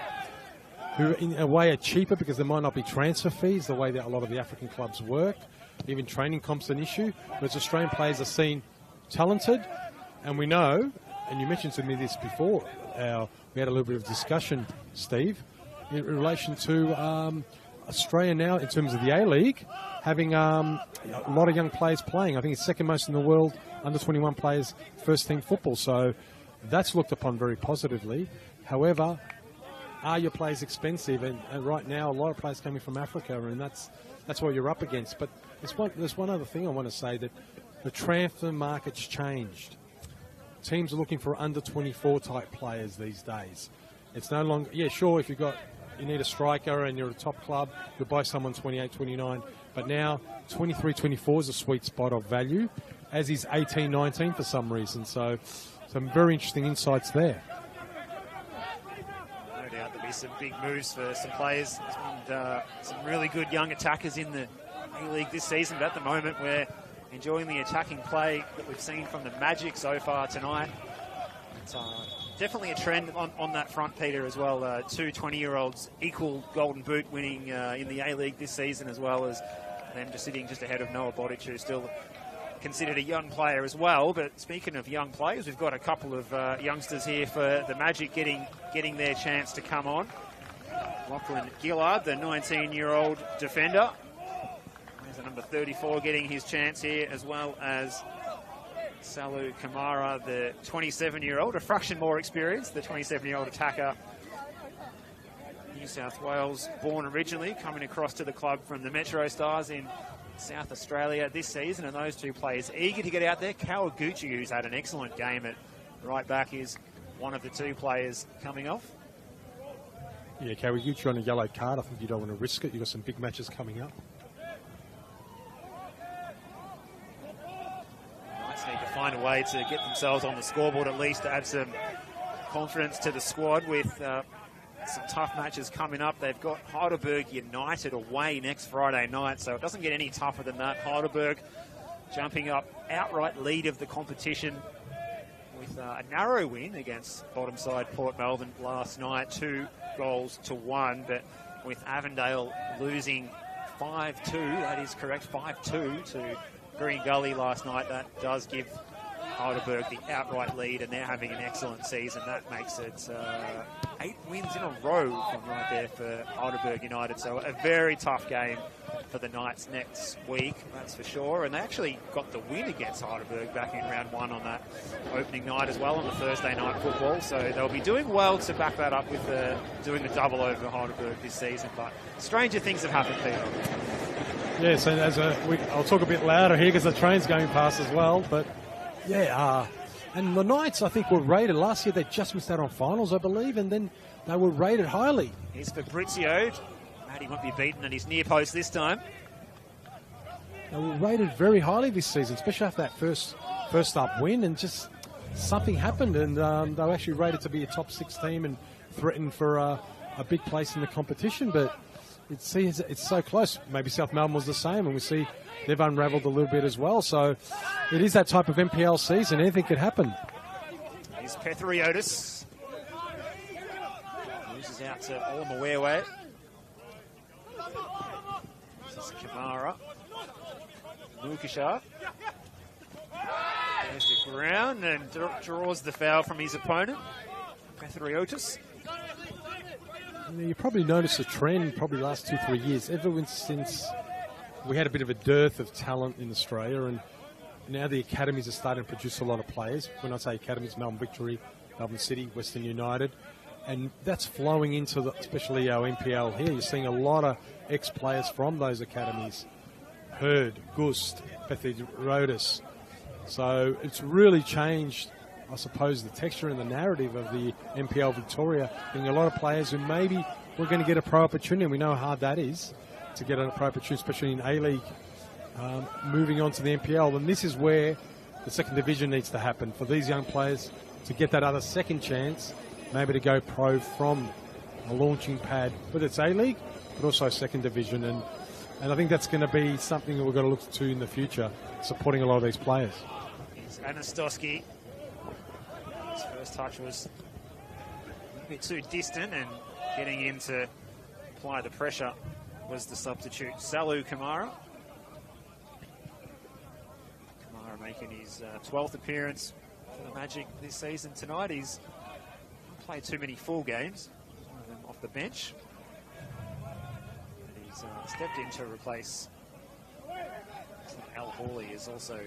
in a way are cheaper because there might not be transfer fees, the way that a lot of the African clubs work. Even training comp's an issue. Whereas Australian players are seen talented, and we know, and you mentioned to me this before, we had a little bit of discussion, Steve, in relation to Australia now in terms of the A-League, having a lot of young players playing. I think it's second most in the world, under 21 players, first team football. So that's looked upon very positively. However, are your players expensive? And right now, a lot of players coming from Africa, and that's what you're up against. But there's one other thing I want to say, that the transfer market's changed. Teams are looking for under 24 type players these days. It's no longer, sure, if you need a striker and you're a top club, you'll buy someone 28, 29. But now 23, 24 is a sweet spot of value, as is 18, 19 for some reason. So some very interesting insights there. No doubt there'll be some big moves for some players and some really good young attackers in the A-League this season. But at the moment, we're enjoying the attacking play that we've seen from the Magic so far tonight. It's definitely a trend on that front, Peter, as well. 2 20-year-olds equal Golden Boot winning in the A-League this season, as well as them just sitting just ahead of Noah Bodic, who's still considered a young player as well. But speaking of young players, we've got a couple of youngsters here for the Magic getting their chance to come on. Lachlan Gillard, the 19-year-old defender. There's the number 34 getting his chance here, as well as Salu Kamara, the 27-year-old, a fraction more experienced, the 27-year-old attacker. New South Wales born originally, coming across to the club from the Metro Stars in South Australia this season, and those two players eager to get out there. Kawaguchi, who's had an excellent game at right back, is one of the two players coming off. Yeah, Kawaguchi on a yellow card. I think you don't want to risk it. You've got some big matches coming up. Knights need to find a way to get themselves on the scoreboard at least, to add some confidence to the squad with some tough matches coming up. They've got Heidelberg United away next Friday night, so it doesn't get any tougher than that. Heidelberg jumping up outright lead of the competition with a narrow win against bottom side Port Melbourne last night, 2-1, but with Avondale losing 5-2, that is correct, 5-2 to Green Gully last night. That does give Heidelberg the outright lead, and they're having an excellent season. That makes it 8 wins in a row from right there for Heidelberg United. So a very tough game for the Knights next week, that's for sure. And they actually got the win against Heidelberg back in round 1 on that opening night as well, on the Thursday night football. So they'll be doing well to back that up with doing the double over Heidelberg this season. But stranger things have happened, Peter. Yeah, so I'll talk a bit louder here because the train's going past as well. But yeah, and the Knights, I think, were rated last year. They just missed out on finals, I believe, and then they were rated highly. Here's Fabrizio. He won't be beaten at his near post this time. They were rated very highly this season, especially after that first up win, and just something happened, and they were actually rated to be a top 6 team and threatened for a big place in the competition. But it's so close. Maybe South Melbourne was the same, and we see they've unravelled a little bit as well. So it is that type of NPL season. Anything could happen. Here's Pethriotis. Loses out to Olamuwewe. This is Kamara. Mukashar. Goes to ground and draws the foul from his opponent, Pethriotis. You probably noticed a trend probably last 2-3 years, ever since we had a bit of a dearth of talent in Australia, and now the academies are starting to produce a lot of players. When I say academies, Melbourne Victory, Melbourne City, Western United, and that's flowing into especially our NPL here. You're seeing a lot of ex-players from those academies. Hurd, Gust, Pethriotis. So it's really changed, I suppose, the texture and the narrative of the NPL Victoria, being a lot of players who maybe we're going to get a pro opportunity, and we know how hard that is to get a pro opportunity, especially in A-League, moving on to the NPL. And this is where the second division needs to happen, for these young players to get that other second chance, maybe to go pro from a launching pad, whether it's A-League, but also second division. And I think that's going to be something that we're going to look to in the future, supporting a lot of these players. It's Anastosky. His first touch was a bit too distant, and getting in to apply the pressure was the substitute, Salu Kamara. Kamara making his 12th appearance for the Magic this season tonight. He's not played too many full games, one of them off the bench. And he's stepped in to replace Al Hawley, is also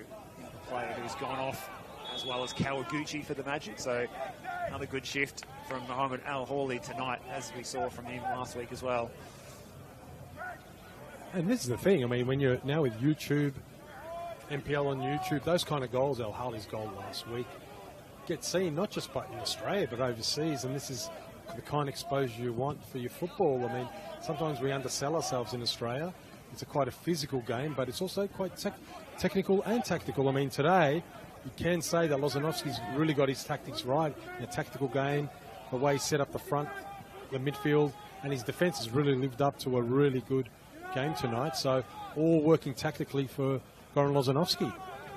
a player who's gone off, as well as Kawaguchi for the Magic. So another good shift from Mohamed Al Hawley tonight, as we saw from him last week as well. And this is the thing, I mean, when you're now with YouTube, NPL on YouTube, those kind of goals, Al Hawley's goal last week, get seen not just in Australia but overseas, and this is the kind of exposure you want for your football. I mean, sometimes we undersell ourselves in Australia. It's quite a physical game, but it's also quite technical and tactical. I mean, today, you can say that Lozanovsky's really got his tactics right in a tactical game, the way he set up the front, the midfield, and his defence has really lived up to a really good game tonight. So all working tactically for Goran Lozanovsky.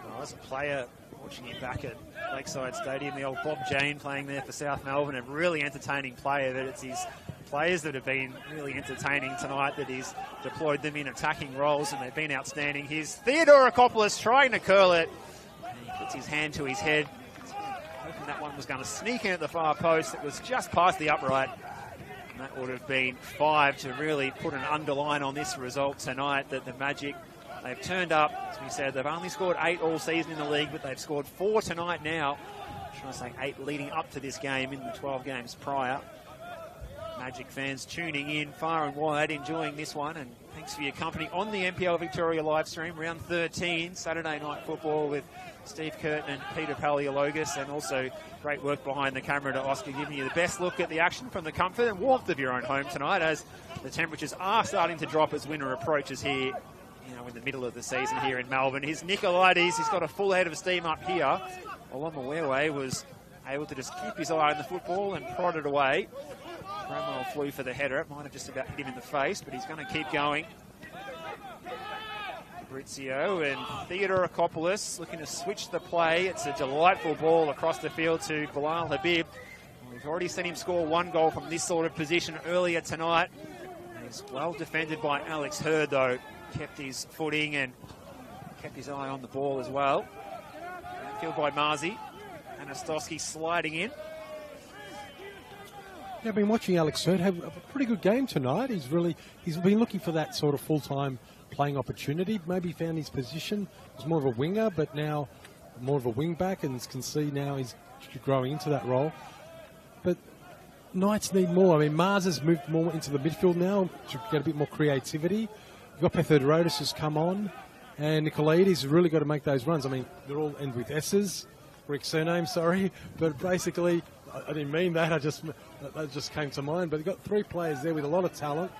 Well, as a player, watching him back at Lakeside Stadium, the old Bob Jane playing there for South Melbourne, a really entertaining player, but it's his players that have been really entertaining tonight, that he's deployed them in attacking roles, and they've been outstanding. Here's Theodorakopoulos trying to curl it. And he puts his hand to his head, hoping that one was going to sneak in at the far post. It was just past the upright. And that would have been 5 to really put an underline on this result tonight, that the Magic, they've turned up. As we said, they've only scored 8 all season in the league, but they've scored 4 tonight now. I'm trying to say 8 leading up to this game in the 12 games prior. Magic fans tuning in far and wide, enjoying this one, and thanks for your company on the NPL Victoria live stream. Round 13, Saturday night football with Steve Curtin and Peter Paleologos, and also great work behind the camera to Oscar, giving you the best look at the action from the comfort and warmth of your own home tonight, as the temperatures are starting to drop as winter approaches here, in the middle of the season here in Melbourne. Here's Nicolaides. He's got a full head of steam up here. Olamuwewe was able to just keep his eye on the football and prod it away. Cromwell flew for the header. It might have just about hit him in the face, but he's going to keep going. Fabrizio and Theodorakopoulos looking to switch the play. It's a delightful ball across the field to Bilal Habib. We've already seen him score 1 goal from this sort of position earlier tonight. He's well defended by Alex Hurd, though. Kept his footing and kept his eye on the ball as well. Outfield by Marzi. Anastosky sliding in. Yeah, I've been watching Alex Hurd have a pretty good game tonight. He's been looking for that sort of full-time playing opportunity. Maybe found his position. He was more of a winger, but now more of a wing-back, and can see now he's growing into that role. But Knights need more. I mean, Mars has moved more into the midfield now to get a bit more creativity. You've got Pethodorotis who's come on, and Nicolaides has really got to make those runs. I mean, they're all end with S's, Greek surname, sorry, but basically, I didn't mean that. That just came to mind. But you've got 3 players there with a lot of talent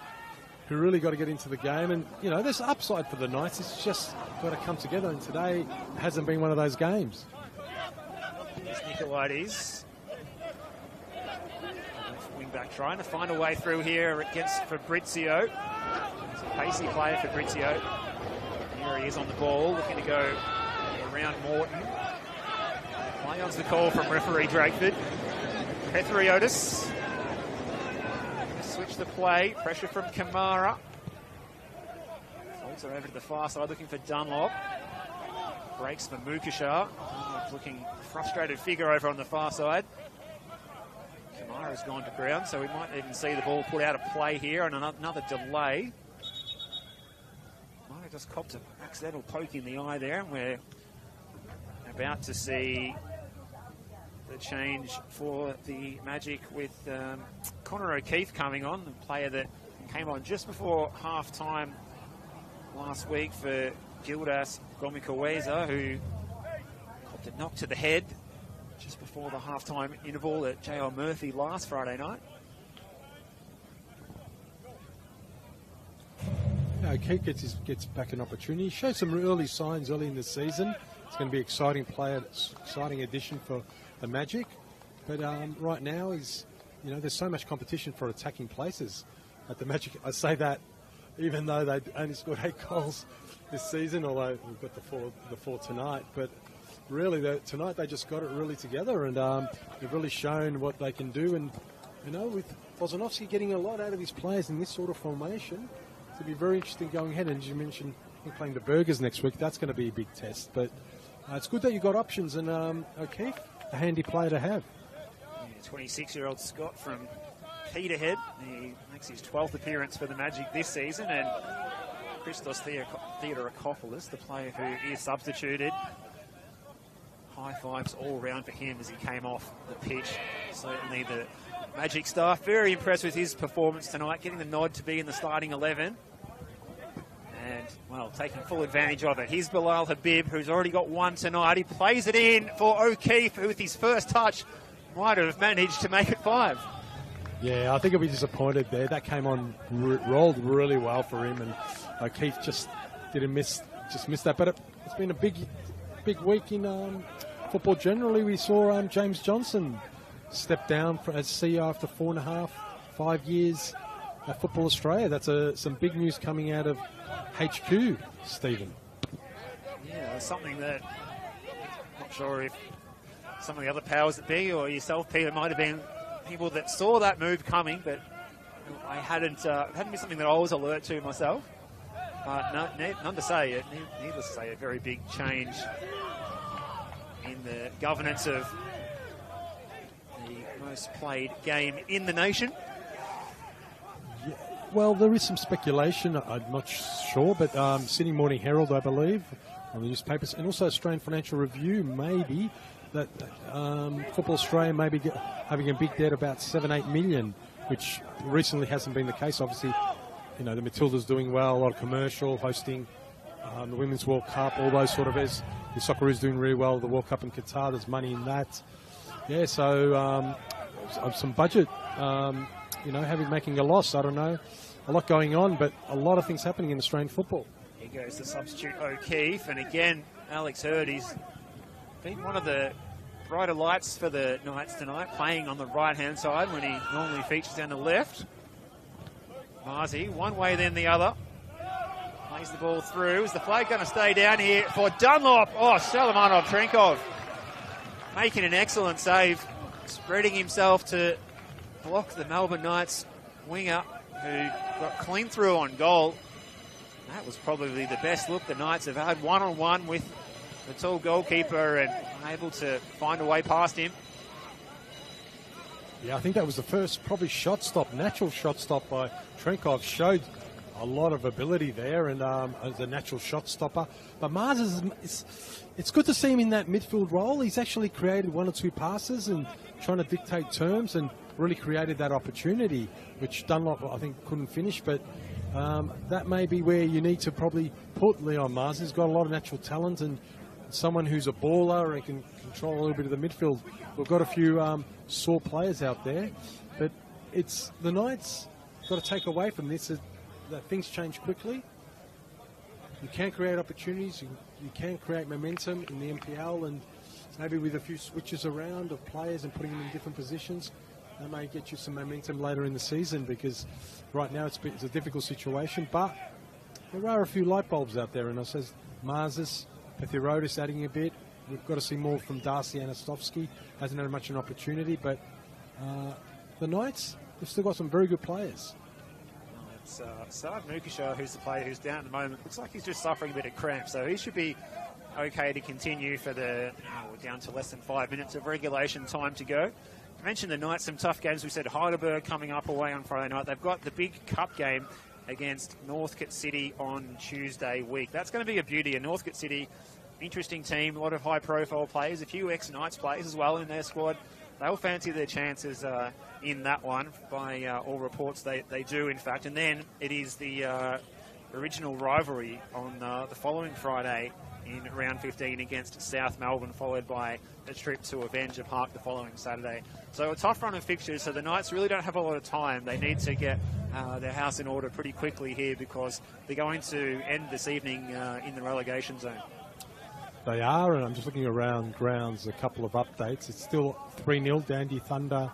who really got to get into the game. And, there's upside for the Knights. It's just got to come together. And today hasn't been one of those games. Here's Nicolaides. Wing-back trying to find a way through here against Fabrizio. It's a pacey player, Fabrizio. Here he is on the ball, looking to go around Morton. Play on's the call from referee Drakeford. Pethriotis. Switch the play. Pressure from Kamara. Folds are over to the far side, looking for Dunlop. Breaks for Mukashar. Looking frustrated figure over on the far side. Kamara's gone to ground, so we might even see the ball put out of play here, and another delay. Might have just copped an accidental poke in the eye there, and we're about to see the change for the Magic with Connor O'Keefe coming on, the player that came on just before half-time last week for Gildas Gomikaweza, who copped a knock to the head just before the half-time interval at J.L. Murphy last Friday night. O'Keefe gets back an opportunity. He showed some early signs early in the season. It's going to be an exciting addition for the Magic. But right now, there's so much competition for attacking places at the Magic. I say that even though they only scored 8 goals this season, although we've got the four tonight. But really, tonight they just got it really together, and they've really shown what they can do. And, with Wozanovsky getting a lot out of his players in this sort of formation, it'll be very interesting going ahead. And as you mentioned, playing the Burgers next week, that's going to be a big test. But it's good that you've got options, and O'Keefe, a handy player to have. 26-year-old Scott from Peterhead. He makes his 12th appearance for the Magic this season, and Christos Theodorakopoulos, the player who is substituted. High fives all round for him as he came off the pitch. Certainly the Magic staff very impressed with his performance tonight, getting the nod to be in the starting 11. And, well, taking full advantage of it. Here's Bilal Habib, who's already got 1 tonight. He plays it in for O'Keefe, who with his first touch might have managed to make it 5. Yeah, I think he'll be disappointed there. That came on, rolled really well for him, and O'Keefe just missed that. But it's been a big week in football generally. We saw James Johnson step down as CEO after 4.5 years at Football Australia. That's some big news coming out of HQ, Stephen. Yeah, something that I'm not sure if some of the other powers that be or yourself, Peter, might have been people that saw that move coming, but I hadn't been something that I was alert to myself. None to say, needless to say, a very big change in the governance of the most played game in the nation. Yeah, well, there is some speculation. I'm not sure, but Sydney Morning Herald, I believe, on the newspapers, and also Australian Financial Review, maybe, that Football Australia may be having a big debt about 7-8 million, which recently hasn't been the case. Obviously, you know, the Matildas doing well, a lot of commercial, hosting the Women's World Cup, all those sort of as the Socceroos doing really well, the World Cup in Qatar, there's money in that. Yeah, so some budget, you know, making a loss, I don't know. A lot going on, but a lot of things happening in Australian football. Here goes the substitute O'Keefe, and again, Alex Hurd, he's been one of the brighter lights for the Knights tonight, playing on the right-hand side when he normally features down the left. Marzi, one way then the other. Plays the ball through. Is the flag going to stay down here for Dunlop? Oh, Shalamanov Trenkov making an excellent save, spreading himself to block the Melbourne Knights winger who got clean through on goal. That was probably the best look the Knights have had, one-on-one with the tall goalkeeper and unable to find a way past him. Yeah, I think that was the first probably shot stop, natural shot stop by Trenkov. Showed a lot of ability there and as a natural shot stopper. But Mars, it's good to see him in that midfield role. He's actually created one or two passes and trying to dictate terms and really created that opportunity, which Dunlop, I think, couldn't finish. But that may be where you need to probably put Leon Mars. He's got a lot of natural talent and someone who's a baller and can control a little bit of the midfield. We've got a few sore players out there, but it's the Knights got to take away from this that things change quickly. You can create opportunities, you can create momentum in the NPL, and maybe with a few switches around of players and putting them in different positions, that may get you some momentum later in the season, because right now it's a difficult situation, but there are a few light bulbs out there, and I says Marzus, Pethirodis adding a bit. We've got to see more from Darcy Anastovsky. Hasn't had much an opportunity, but the Knights, they've still got some very good players. It's Saad Mukisha, who's the player who's down at the moment. Looks like he's just suffering a bit of cramp, so he should be okay to continue for we're down to less than 5 minutes of regulation time to go. I mentioned the Knights, some tough games. We said Heidelberg coming up away on Friday night. They've got the big cup game against Northcote City on Tuesday week. That's going to be a beauty. And Northcote City, interesting team, a lot of high-profile players, a few ex-Knights players as well in their squad. They'll fancy their chances in that one by all reports. They do, in fact. And then it is the original rivalry on the following Friday in round 15 against South Melbourne, followed by a trip to Avenger Park the following Saturday. So a tough run of fixtures, so the Knights really don't have a lot of time. They need to get their house in order pretty quickly here, because they're going to end this evening in the relegation zone. They are, and I'm just looking around grounds, a couple of updates. It's still 3-0, Dandy Thunder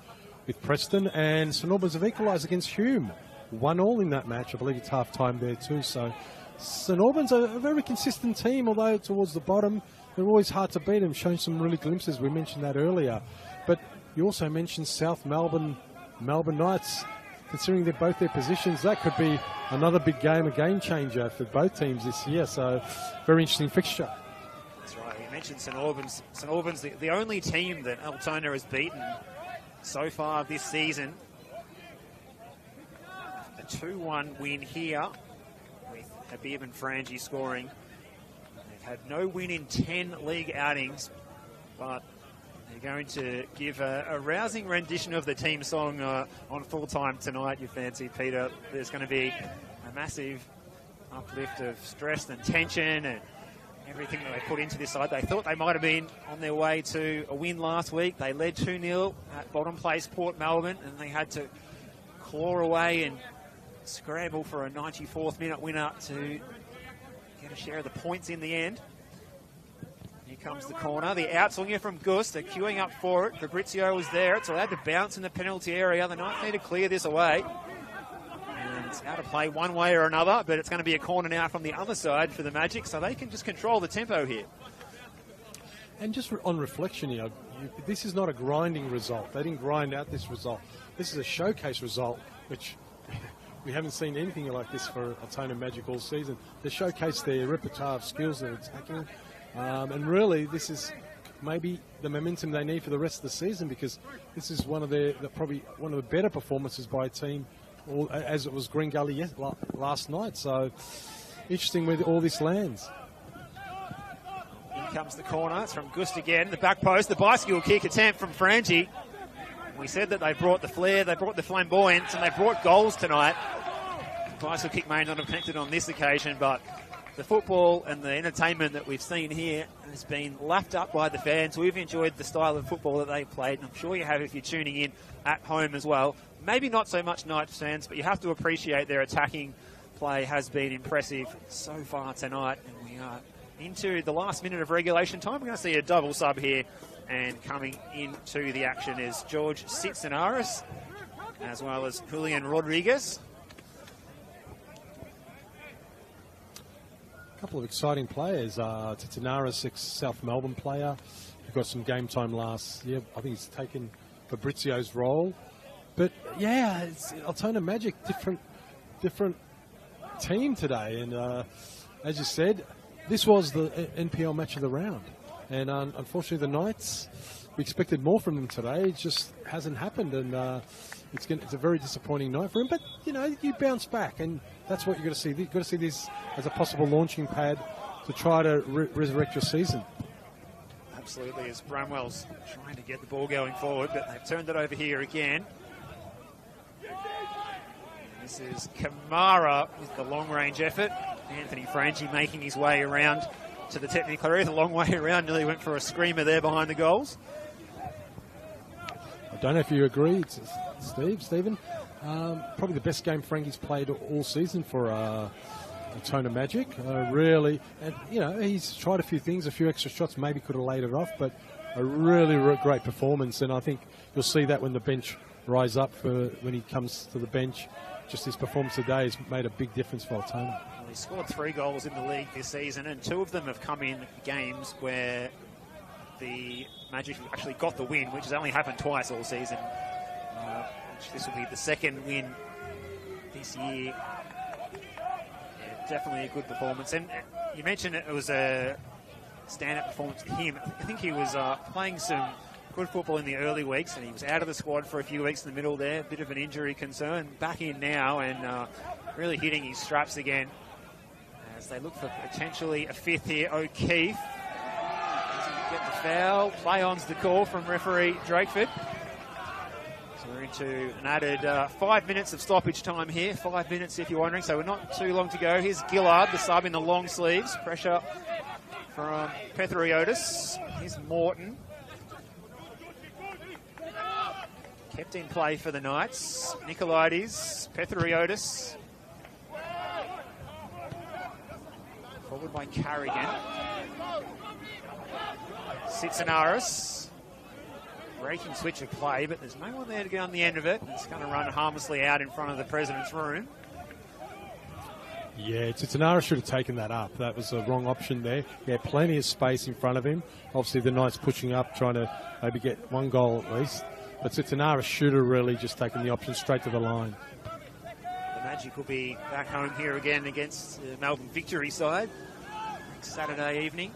with Preston, and St Albans have equalised against Hume. 1-1 in that match. I believe it's half-time there too, so St Albans are a very consistent team, although towards the bottom, they're always hard to beat them, showing some really glimpses. We mentioned that earlier. But you also mentioned South Melbourne Knights. Considering they're both their positions, that could be another big game, a game changer for both teams this year. So, very interesting fixture. That's right. You mentioned St Albans. St Albans, the only team that Altona has beaten so far this season. A 2-1 win here with Habib and Frangi scoring. They've had no win in 10 league outings, but they're going to give a rousing rendition of the team song on full time tonight, you fancy, Peter. There's going to be a massive uplift of stress and tension and everything that they put into this side. They thought they might have been on their way to a win last week. They led 2-0 at bottom place Port Melbourne, and they had to claw away and scramble for a 94th minute winner to get a share of the points in the end. Here comes the corner. The outswing here from Gus. They're queuing up for it. Fabrizio is there. It's allowed to bounce in the penalty area. The Knights need to clear this away. And it's out of play one way or another, but it's going to be a corner now from the other side for the Magic, so they can just control the tempo here. And just on reflection here, this is not a grinding result. They didn't grind out this result. This is a showcase result, which we haven't seen anything like this for Altona Magic all season. They showcased their repertoire of skills and attacking, and really this is maybe the momentum they need for the rest of the season, because this is one of probably one of the better performances by a team, as it was Green Gully last night. So interesting where all this lands. In comes the corner. It's from Gust again. The back post, the bicycle kick attempt from Frangie. We said that they brought the flair, they brought the flamboyance, and they brought goals tonight. The bicycle kick may not have connected on this occasion, but the football and the entertainment that we've seen here has been lapped up by the fans. We've enjoyed the style of football that they've played, and I'm sure you have if you're tuning in at home as well. Maybe not so much Knights fans, but you have to appreciate their attacking play has been impressive so far tonight. And we are into the last minute of regulation time. We're going to see a double sub here, and coming into the action is George Sitsinaris, as well as Julian Rodriguez. A couple of exciting players. Titanaris, ex-South Melbourne player, who got some game time last year. I think he's taken Fabrizio's role. But yeah, it's Altona Magic, different team today. And as you said, this was the NPL match of the round. And unfortunately, the Knights, we expected more from them today. It just hasn't happened. And it's a very disappointing night for him. But, you know, you bounce back. And that's what you've got to see. You've got to see this as a possible launching pad to try to resurrect your season. Absolutely, as Bramwell's trying to get the ball going forward, but they've turned it over here again. This is Kamara with the long-range effort. Anthony Frangie making his way around to the technical area. The long way around, nearly went for a screamer there behind the goals. I don't know if you agree, Stephen. Probably the best game Frankie's played all season for Altona Magic. Really, and you know, he's tried a few things, a few extra shots, maybe could have laid it off, but a really great performance. And I think you'll see that when the bench rise up when he comes to the bench. Just his performance today has made a big difference for Altona. Well, he scored 3 goals in the league this season, and 2 of them have come in games where the Magic have actually got the win, which has only happened twice all season. This will be the second win this year. Yeah, definitely a good performance. And you mentioned it was a stand-up performance for him. I think he was playing some good football in the early weeks, and he was out of the squad for a few weeks in the middle there. A bit of an injury concern. Back in now, and really hitting his straps again as they look for potentially a 5th here. O'Keefe doesn't get the foul. Play-on's the call from referee Drakeford. So we're into an added 5 minutes of stoppage time here. 5 minutes if you're wondering, so we're not too long to go. Here's Gillard, the sub in the long sleeves. Pressure from Petheriotis. Here's Morton. Kept in play for the Knights. Nicolaides, Petheriotis. Forward by Carrigan. Sitsinaris. Breaking switch of play, but there's no one there to get on the end of it. It's going to run harmlessly out in front of the President's room. Yeah, Titanaris should have taken that up. That was the wrong option there. He had plenty of space in front of him. Obviously, the Knights pushing up, trying to maybe get 1 goal at least. But Titanaris should have really just taken the option straight to the line. The Magic will be back home here again against the Melbourne Victory side next Saturday evening.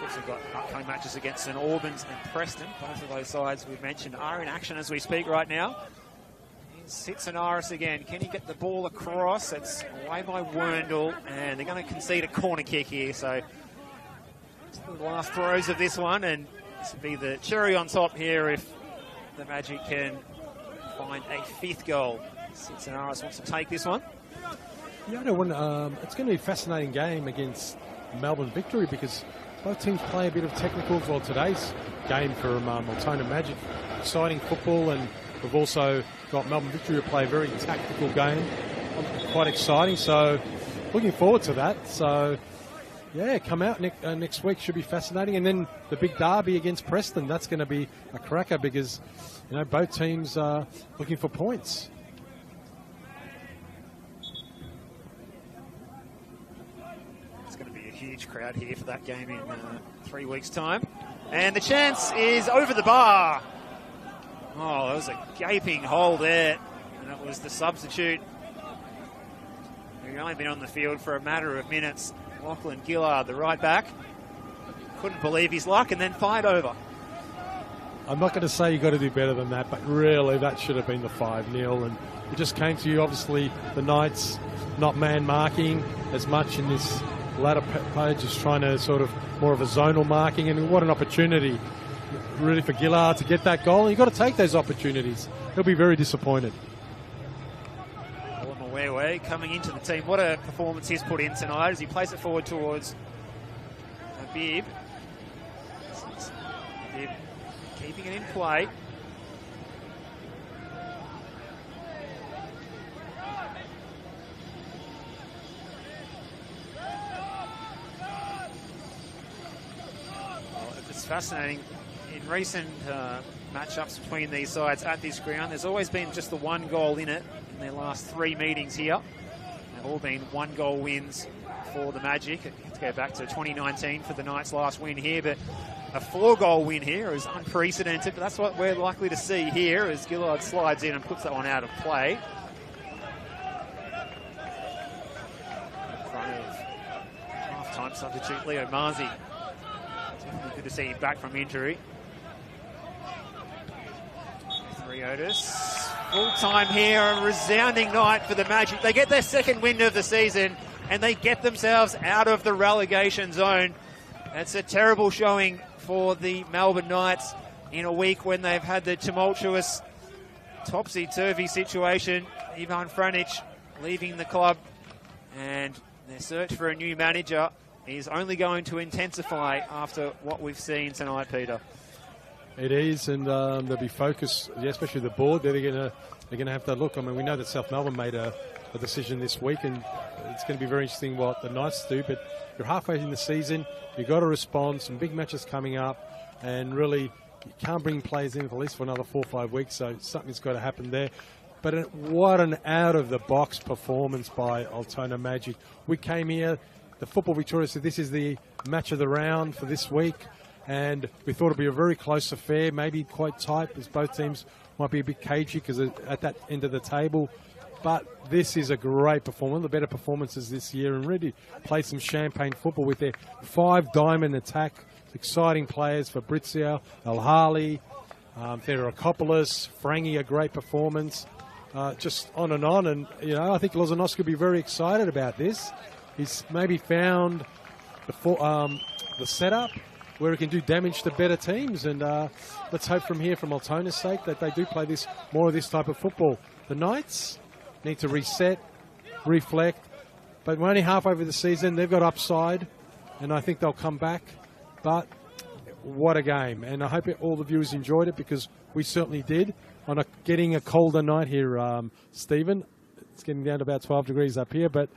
Also got upcoming matches against St Albans and Preston. Both of those sides we've mentioned are in action as we speak right now. Sitsinaris again. Can he get the ball across? It's away by Werndl, and they're going to concede a corner kick here. So it's the last throws of this one, and this will be the cherry on top here if the Magic can find a 5th goal. Sitsinaris wants to take this one. Yeah, I don't want, it's going to be a fascinating game against Melbourne Victory because both teams play a bit of technicals. Well, today's game for Altona Magic, exciting football, and we've also got Melbourne Victory to play a very tactical game. Quite exciting, so looking forward to that. So, yeah, come out next week, should be fascinating. And then the big derby against Preston, that's going to be a cracker because, you know, both teams are looking for points. It's going to be a huge crowd here for that game in 3 weeks' time. And the chance is over the bar. Oh, there was a gaping hole there. And it was the substitute who'd only been on the field for a matter of minutes. Lachlan Gillard, the right back, couldn't believe his luck and then fired over. I'm not going to say you got to do better than that, but really that should have been the 5-0. And it just came to you, obviously, the Knights not man marking as much in this latter page, just trying to sort of more of a zonal marking. And what an opportunity, really, for Gillard to get that goal. And you've got to take those opportunities. He'll be very disappointed. Way coming into the team. What a performance he's put in tonight as he plays it forward towards Habib. Habib keeping it in play. Well, it's fascinating. In recent matchups between these sides at this ground, there's always been just the one goal in it in their last 3 meetings here. They've all been 1-goal wins for the Magic. Let's go back to 2019 for the Knights' last win here, but a 4-goal win here is unprecedented, but that's what we're likely to see here as Gillard slides in and puts that one out of play. In front of half-time substitute Leo Marzi. Definitely good to see him back from injury. Otis. Full time here, a resounding night for the Magic. They get their second win of the season and they get themselves out of the relegation zone. It's a terrible showing for the Melbourne Knights in a week when they've had the tumultuous topsy-turvy situation. Ivan Franic leaving the club and their search for a new manager is only going to intensify after what we've seen tonight, Peter. It is, and there'll be focus, especially the board. They're going to have to look. I mean, we know that South Melbourne made a decision this week, and it's going to be very interesting what the Knights do. But you're halfway in the season, you've got to respond. Some big matches coming up, and really you can't bring players in at least for another 4 or 5 weeks. So something's got to happen there. But what an out-of-the-box performance by Altona Magic. We came here, the Football Victoria said this is the match of the round for this week. And we thought it'd be a very close affair, maybe quite tight, because both teams might be a bit cagey because at that end of the table. But this is a great performance, one of the better performances this year, and really played some champagne football with their 5-diamond attack. Exciting players, Fabrizio, El-Hali, Theodorokopoulos, Frangi, a great performance. Just on. And, you know, I think Lozanowski will be very excited about this. He's maybe found the setup where he can do damage to better teams, and let's hope from here, from Altona's sake, that they do play more of this type of football. The Knights need to reset, reflect, but we're only half over the season. They've got upside, and I think they'll come back. But what a game, and I hope all the viewers enjoyed it, because we certainly did. On getting a colder night here, Stephen. It's getting down to about 12 degrees up here, but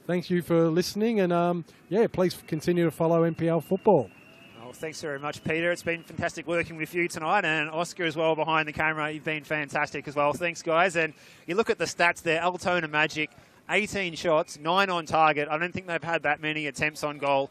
thank you for listening, and please continue to follow NPL football. Well, thanks very much, Peter. It's been fantastic working with you tonight, and Oscar as well behind the camera. You've been fantastic as well. Thanks, guys. And you look at the stats there, Altona Magic, 18 shots, 9 on target. I don't think they've had that many attempts on goal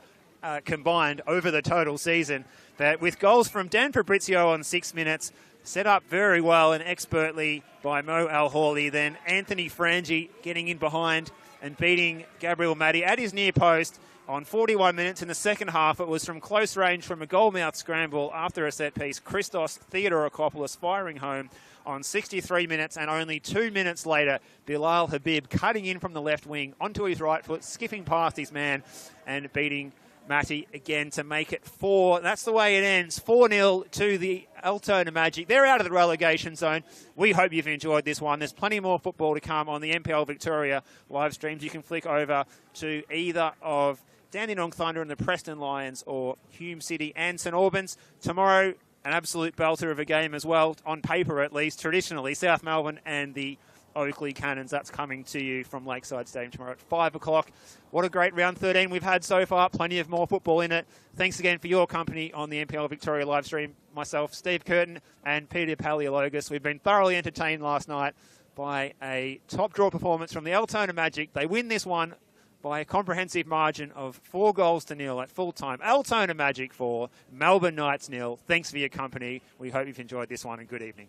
combined over the total season. But with goals from Dan Fabrizio on 6 minutes, set up very well and expertly by Mo Al-Hawley. Then Anthony Frangi getting in behind and beating Gabriel Maddy at his near post. On 41 minutes in the second half, it was from close range from a goal-mouth scramble after a set-piece. Christos Theodorokopoulos firing home on 63 minutes, and only 2 minutes later, Bilal Habib cutting in from the left wing onto his right foot, skipping past his man and beating Matty again to make it 4. That's the way it ends. 4-0 to the Altona Magic. They're out of the relegation zone. We hope you've enjoyed this one. There's plenty more football to come on the NPL Victoria live streams. You can flick over to either of Dandenong Thunder and the Preston Lions, or Hume City and St Albans. Tomorrow, an absolute belter of a game as well, on paper at least, traditionally, South Melbourne and the Oakley Cannons. That's coming to you from Lakeside Stadium tomorrow at 5 o'clock. What a great round 13 we've had so far. Plenty of more football in it. Thanks again for your company on the NPL Victoria live stream. Myself, Steve Curtin, and Peter Paleologus. We've been thoroughly entertained last night by a top draw performance from the Altona Magic. They win this one by a comprehensive margin of 4-0 at full time. Altona Magic 4, Melbourne Knights 0. Thanks for your company. We hope you've enjoyed this one, and good evening.